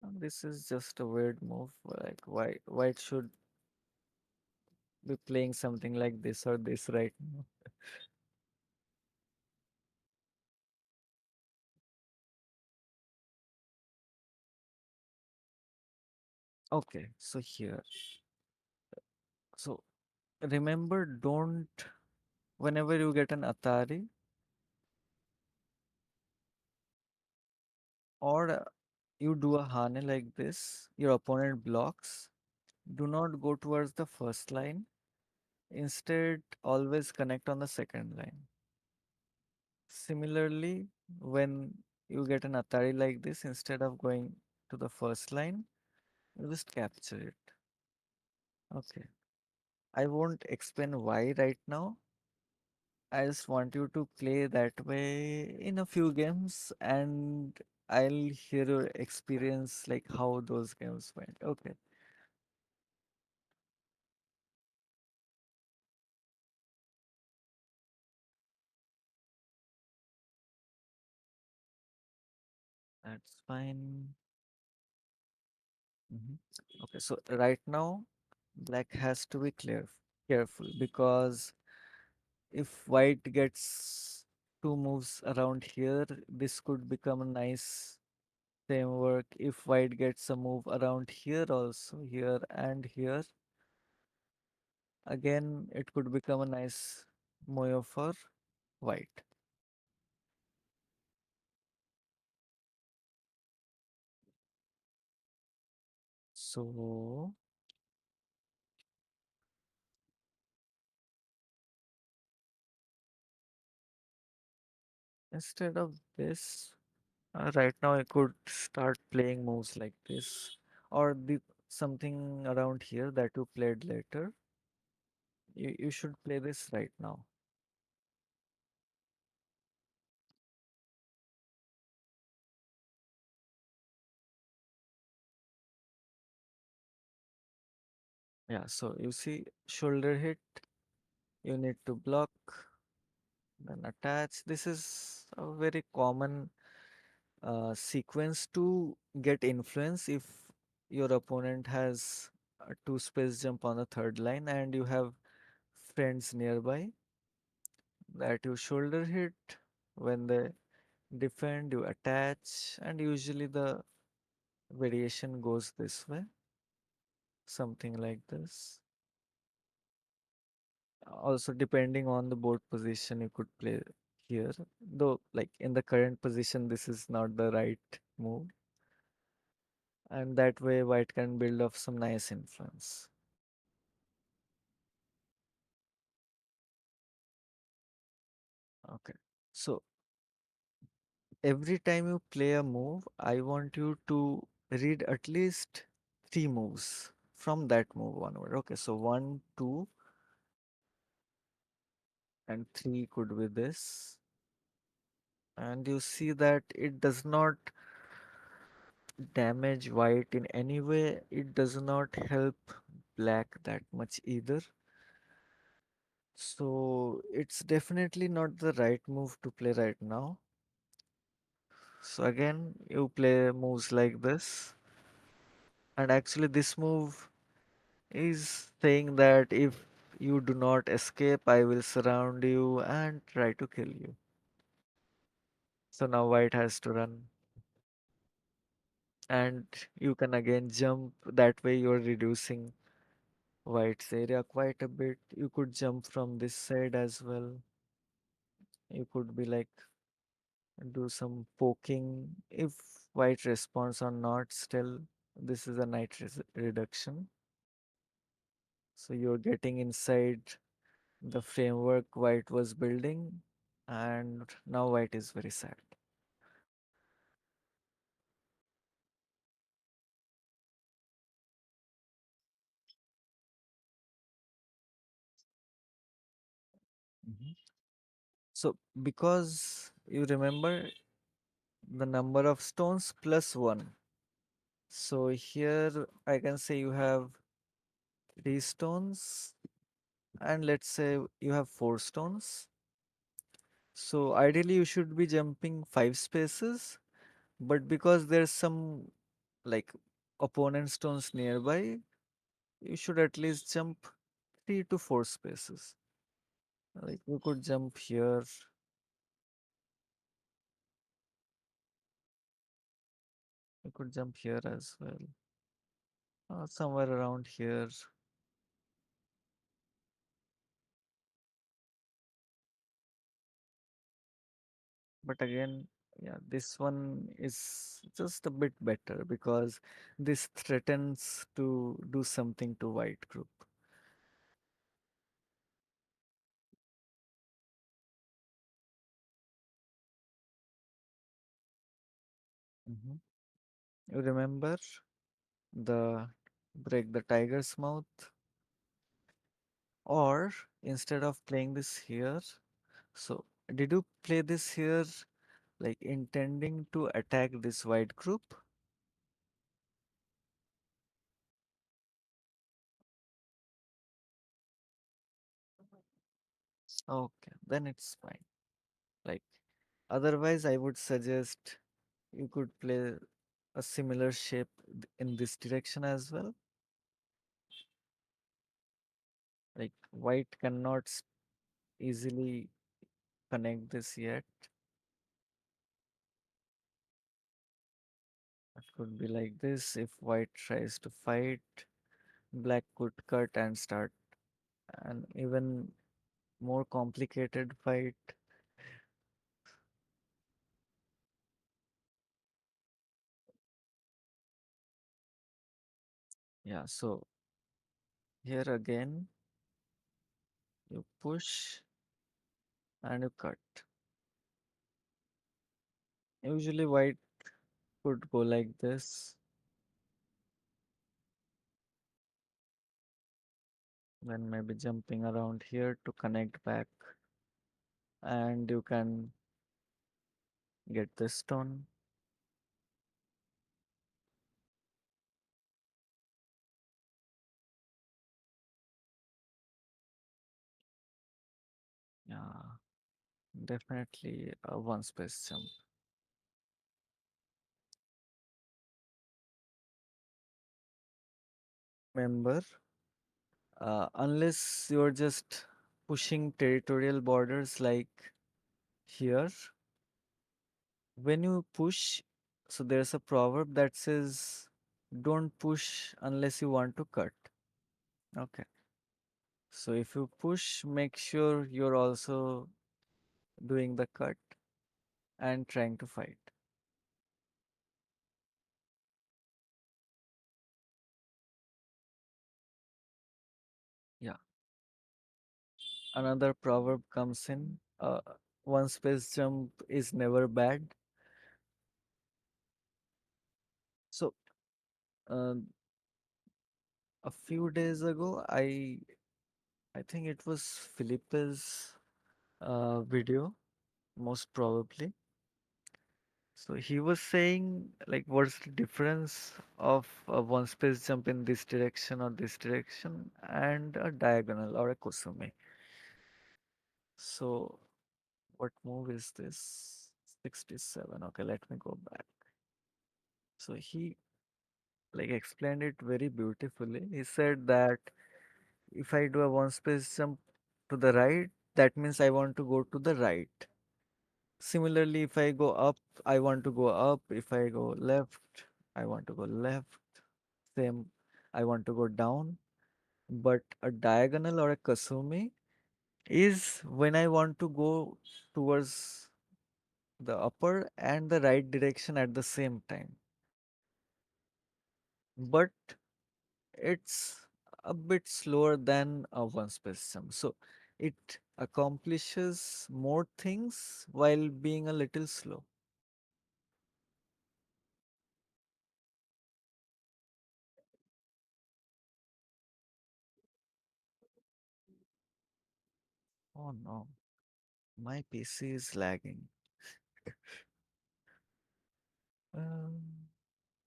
Speaker 1: And this is just a weird move. Like white should be playing something like this or this right now. Okay, so here. So remember, don't, whenever you get an Atari or you do a Hane like this, your opponent blocks, do not go towards the first line. Instead, always connect on the second line. Similarly, when you get an Atari like this, instead of going to the first line, you just capture it. Okay. I won't explain why right now. I just want you to play that way in a few games and I'll hear your experience, like how those games went. Okay, that's fine. Mhm. Okay, so right now, black has to be careful because if white gets two moves around here, this could become a nice framework. If white gets a move around here also, here and here, again, it could become a nice moyo for white. So instead of this, right now I could start playing moves like this or something around here that you played later. You should play this right now. Yeah, so you see shoulder hit, you need to block, then attach. This is a very common sequence to get influence if your opponent has a two space jump on the third line and you have friends nearby that you shoulder hit. When they defend, you attach, and usually the variation goes this way, something like this. Also, depending on the board position, you could play here. Though, like in the current position, this is not the right move. And that way, white can build up some nice influence. Okay. So, every time you play a move, I want you to read at least three moves from that move onward. Okay. So, one, two, and three could be this. And you see that it does not damage white in any way. It does not help black that much either. So it's definitely not the right move to play right now. So again, you play moves like this. And actually this move is saying that if you do not escape, I will surround you and try to kill you. So now white has to run. And you can again jump. That way you're reducing white's area quite a bit. You could jump from this side as well. You could be like do some poking. If white responds or not, still this is a knight reduction. So you're getting inside the framework white was building, and now white is very sad. Mhm. So because you remember the number of stones plus one. So here I can say you have three stones and let's say you have four stones. So ideally you should be jumping five spaces, but because there's some like opponent stones nearby, you should at least jump three to four spaces. Like you could jump here, you could jump here as well. somewhere around here. But again, yeah, this one is just a bit better because this threatens to do something to white group. Mhm. You remember the break the tiger's mouth? Or instead of playing this here, so did you play this here like intending to attack this white group? Okay, then it's fine. Like otherwise, I would suggest you could play a similar shape in this direction as well. Like white cannot easily connect this yet. It could be like this. If white tries to fight, black could cut and start an even more complicated fight. Yeah, so here again, you push and you cut. Usually white could go like this, then maybe jumping around here to connect back, and you can get the stone. Yeah, definitely a one space jump. Remember, unless you're just pushing territorial borders like here, when you push, so there's a proverb that says, don't push unless you want to cut. Okay. So if you push, make sure you're also doing the cut and trying to fight. Yeah. Another proverb comes in. One space jump is never bad. So uh, a few days ago, I think it was Felipe's video, most probably. So he was saying like what's the difference of a one space jump in this direction or this direction and a diagonal or a kusumi. So what move is this? 67. Okay, let me go back. So he like explained it very beautifully. He said that if I do a one space jump to the right, that means I want to go to the right. Similarly, if I go up, I want to go up. If I go left, I want to go left. Same, I want to go down. But a diagonal or a kasumi is when I want to go towards the upper and the right direction at the same time. But it's a bit slower than a one space jump. So it accomplishes more things while being a little slow. Oh no, my PC is lagging.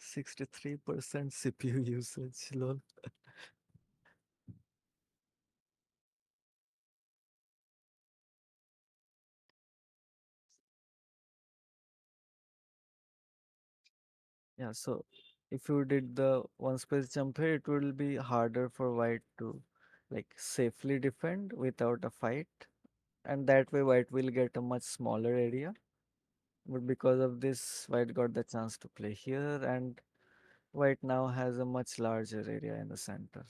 Speaker 1: 63% CPU usage, lol. Yeah, so if you did the one space jump here, it will be harder for white to like safely defend without a fight. And that way white will get a much smaller area. But because of this, white got the chance to play here and White now has a much larger area in the center.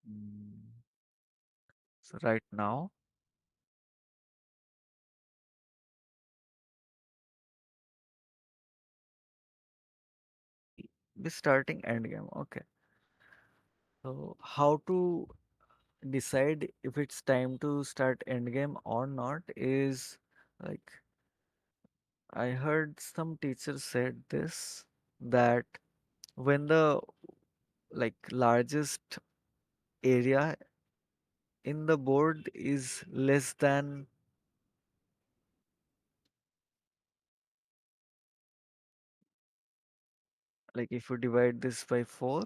Speaker 1: Mm. So right now, we're starting endgame. Okay. So how to decide if it's time to start endgame or not is like I heard some teachers said this that when the like largest area in the board is less than like if you divide this by 4,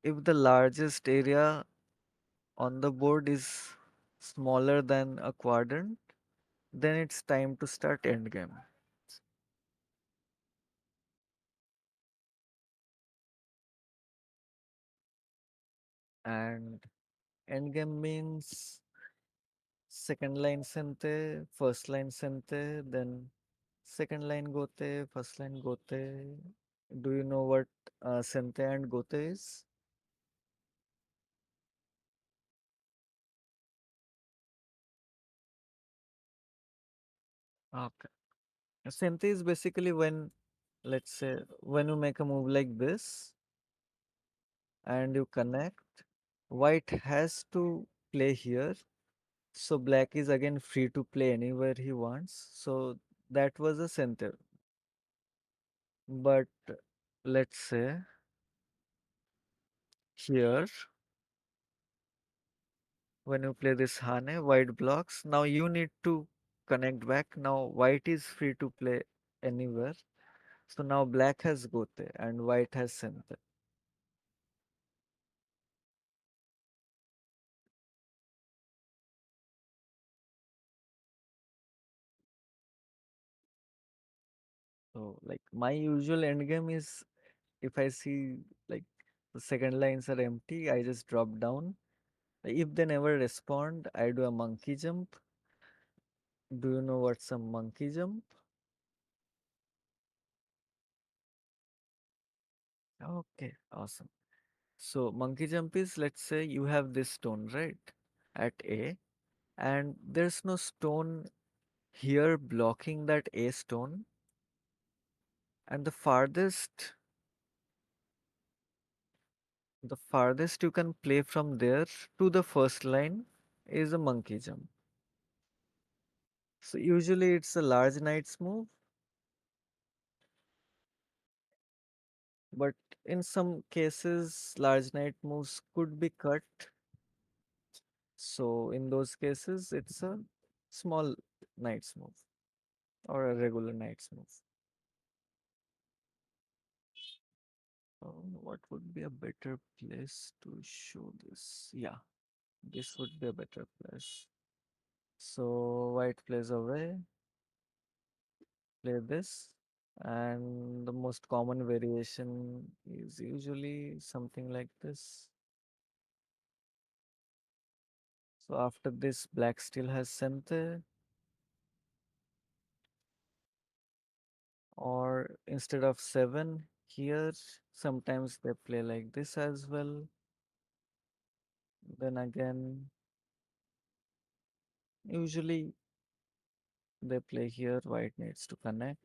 Speaker 1: if the largest area on the board is smaller than a quadrant, then it's time to start endgame. And endgame means second line sente, first line sente, then second line gote, first line gote. Do you know what sente and gote is? Okay. Sente is basically when, let's say, when you make a move like this and you connect, white has to play here. So black is again free to play anywhere he wants. So that was a center. But let's say here, when you play this Hane, white blocks, now you need to connect back. Now white is free to play anywhere. So now black has Gote and white has center. So like my usual endgame is if I see like the second lines are empty, I just drop down. If they never respond, I do a monkey jump. Do you know what's a monkey jump? Okay, awesome. So monkey jump is, let's say you have this stone, right? At A, and there's no stone here blocking that A stone. And the farthest you can play from there to the first line is a monkey jump. So usually it's a large knight's move, but in some cases large knight moves could be cut. So in those cases it's a small knight's move or a regular knight's move. What would be a better place to show this? Yeah, this would be a better place. So white plays away, play this, and the most common variation is usually something like this. So after this, black still has center, or instead of 7 here, sometimes they play like this as well. Then again, usually they play here, white needs to connect.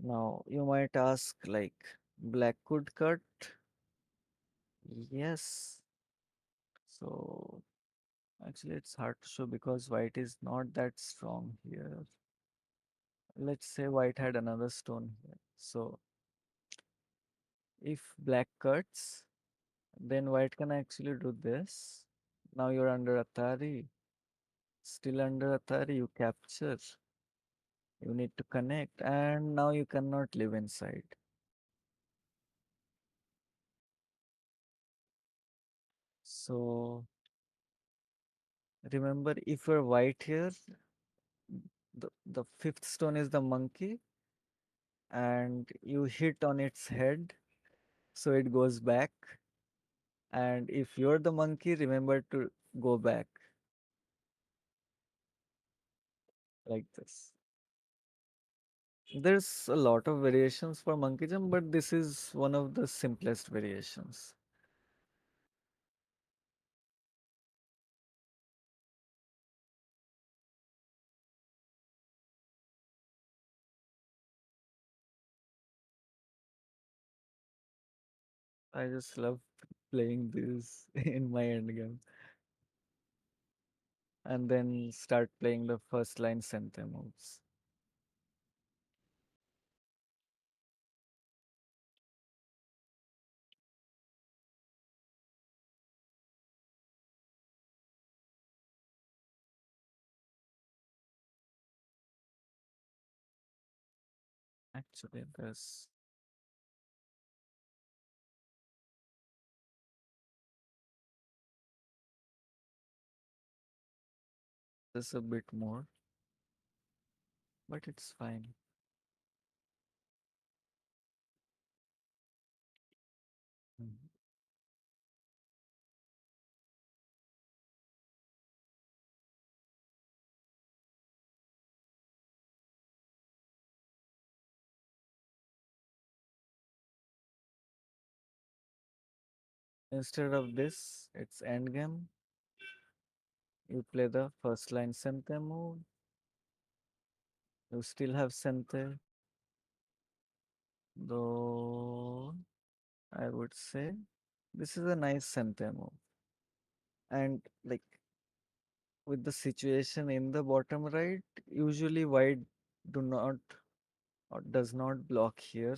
Speaker 1: Now you might ask like black could cut. Yes. So actually it's hard to show because white is not that strong here. Let's say white had another stone here. So if black cuts, then white can actually do this. Now you're under Atari. Still under Atari, you capture. You need to connect and now you cannot live inside. So remember if you're white here, the fifth stone is the monkey and you hit on its head So it goes back, and if you're the monkey, remember to go back like this. There's a lot of variations for monkey jump, but this is one of the simplest variations. I just love playing this in my endgame and then start playing the first line Sente moves. Actually, there's a bit more, but it's fine. Mhm. Instead of this, it's endgame. You play the first line Sente move. You still have Sente, though I would say this is a nice Sente move. And like with the situation in the bottom right, usually white do not or does not block here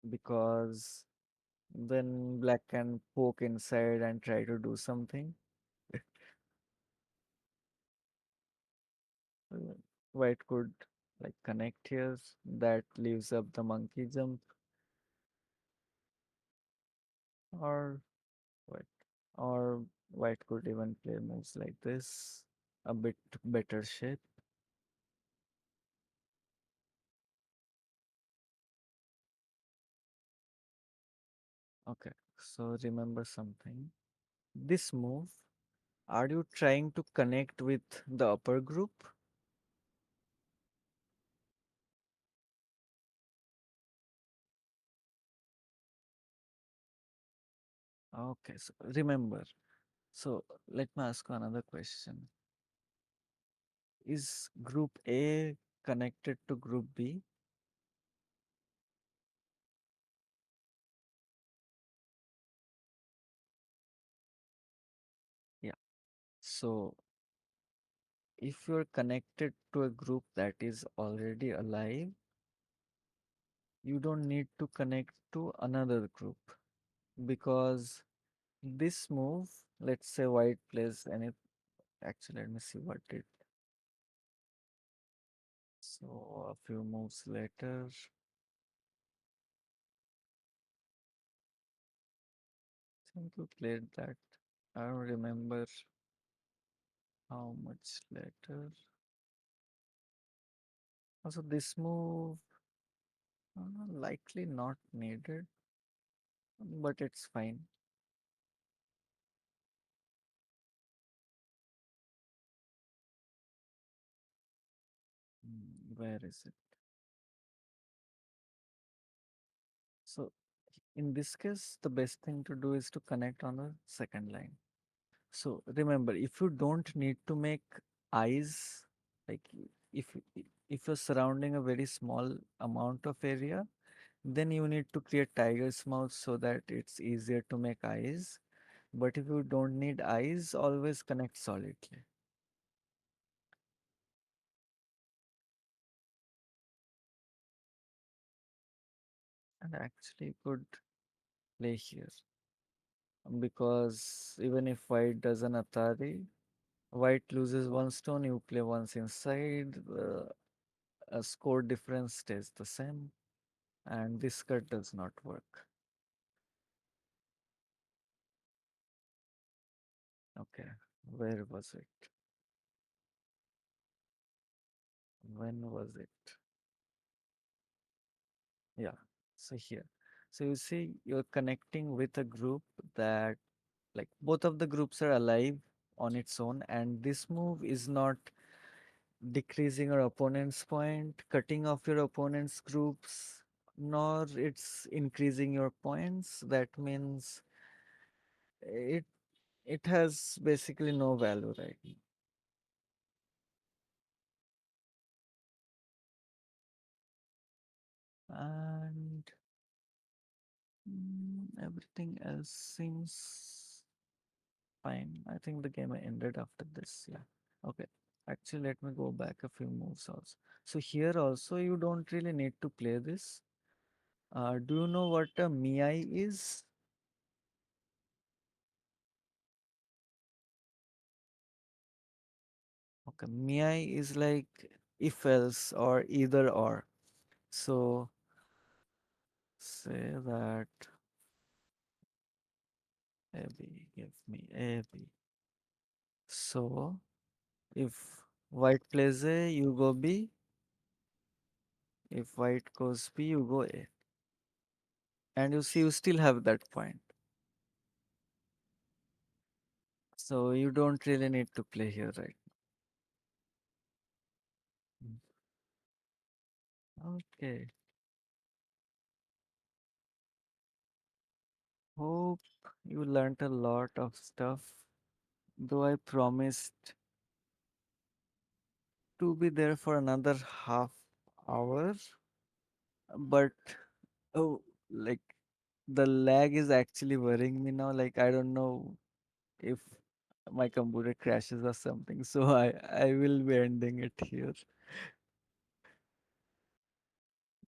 Speaker 1: because then black can poke inside and try to do something. Uh, White could like connect here. That leaves up the monkey jump or what? Or white could even play moves like this. A bit better shape. Okay, so remember something. This move, are you trying to connect with the upper group? Okay, so remember. So let me ask you another question. Is group A connected to group B? Yeah. So if you're connected to a group that is already alive, you don't need to connect to another group because this move, let's say white plays any, actually let me see what it. So a few moves later, I think you played that. I don't remember how much later. Also, this move likely not needed, but it's fine. Where is it? So in this case, the best thing to do is to connect on the second line. So remember, if you don't need to make eyes, like if if you're surrounding a very small amount of area, then you need to create tiger's mouth so that it's easier to make eyes. But if you don't need eyes, always connect solidly. And actually could play here because even if white does an Atari, white loses one stone, you play once inside, the score difference stays the same, and this cut does not work. Okay, where was it? When was it? Yeah. So here. So you see you're connecting with a group that like both of the groups are alive on its own, and this move is not decreasing your opponent's point, cutting off your opponent's groups, nor it's increasing your points. That means it it has basically no value, right? And everything else seems fine. I think the game ended after this. Yeah. Okay. Actually, let me go back a few moves also. So here also you don't really need to play this. Do you know what a Miai is? Okay, Miai is like if else or either or. So say that A B, give me A B. So if white plays A, you go B. If white goes B, you go A. And you see, you still have that point. So you don't really need to play here, right? Mm. Okay. Hope you learned a lot of stuff. Though I promised to be there for another half hour, but oh, like the lag is actually worrying me now. Like I don't know if my computer crashes or something. So I will be ending it here.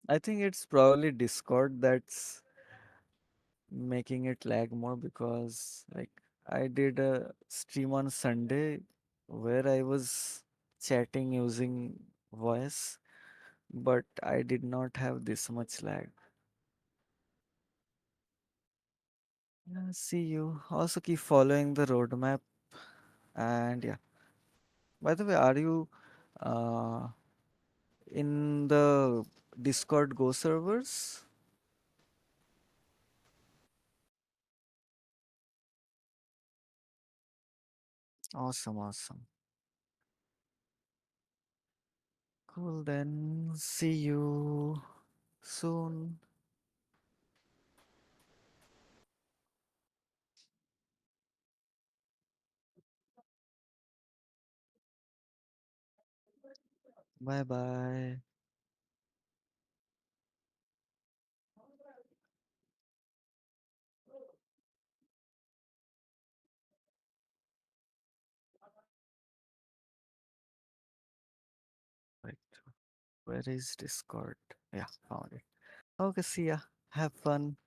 Speaker 1: I think it's probably Discord that's making it lag more because like I did a stream on Sunday where I was chatting using voice, but I did not have this much lag. Yeah, see you. Also keep following the roadmap and yeah. By the way, are you uh, in the Discord Go servers? Awesome, awesome. Cool then. See you soon. Bye bye. Wait, where is Discord? Yeah, found it. Okay, see ya. Have fun.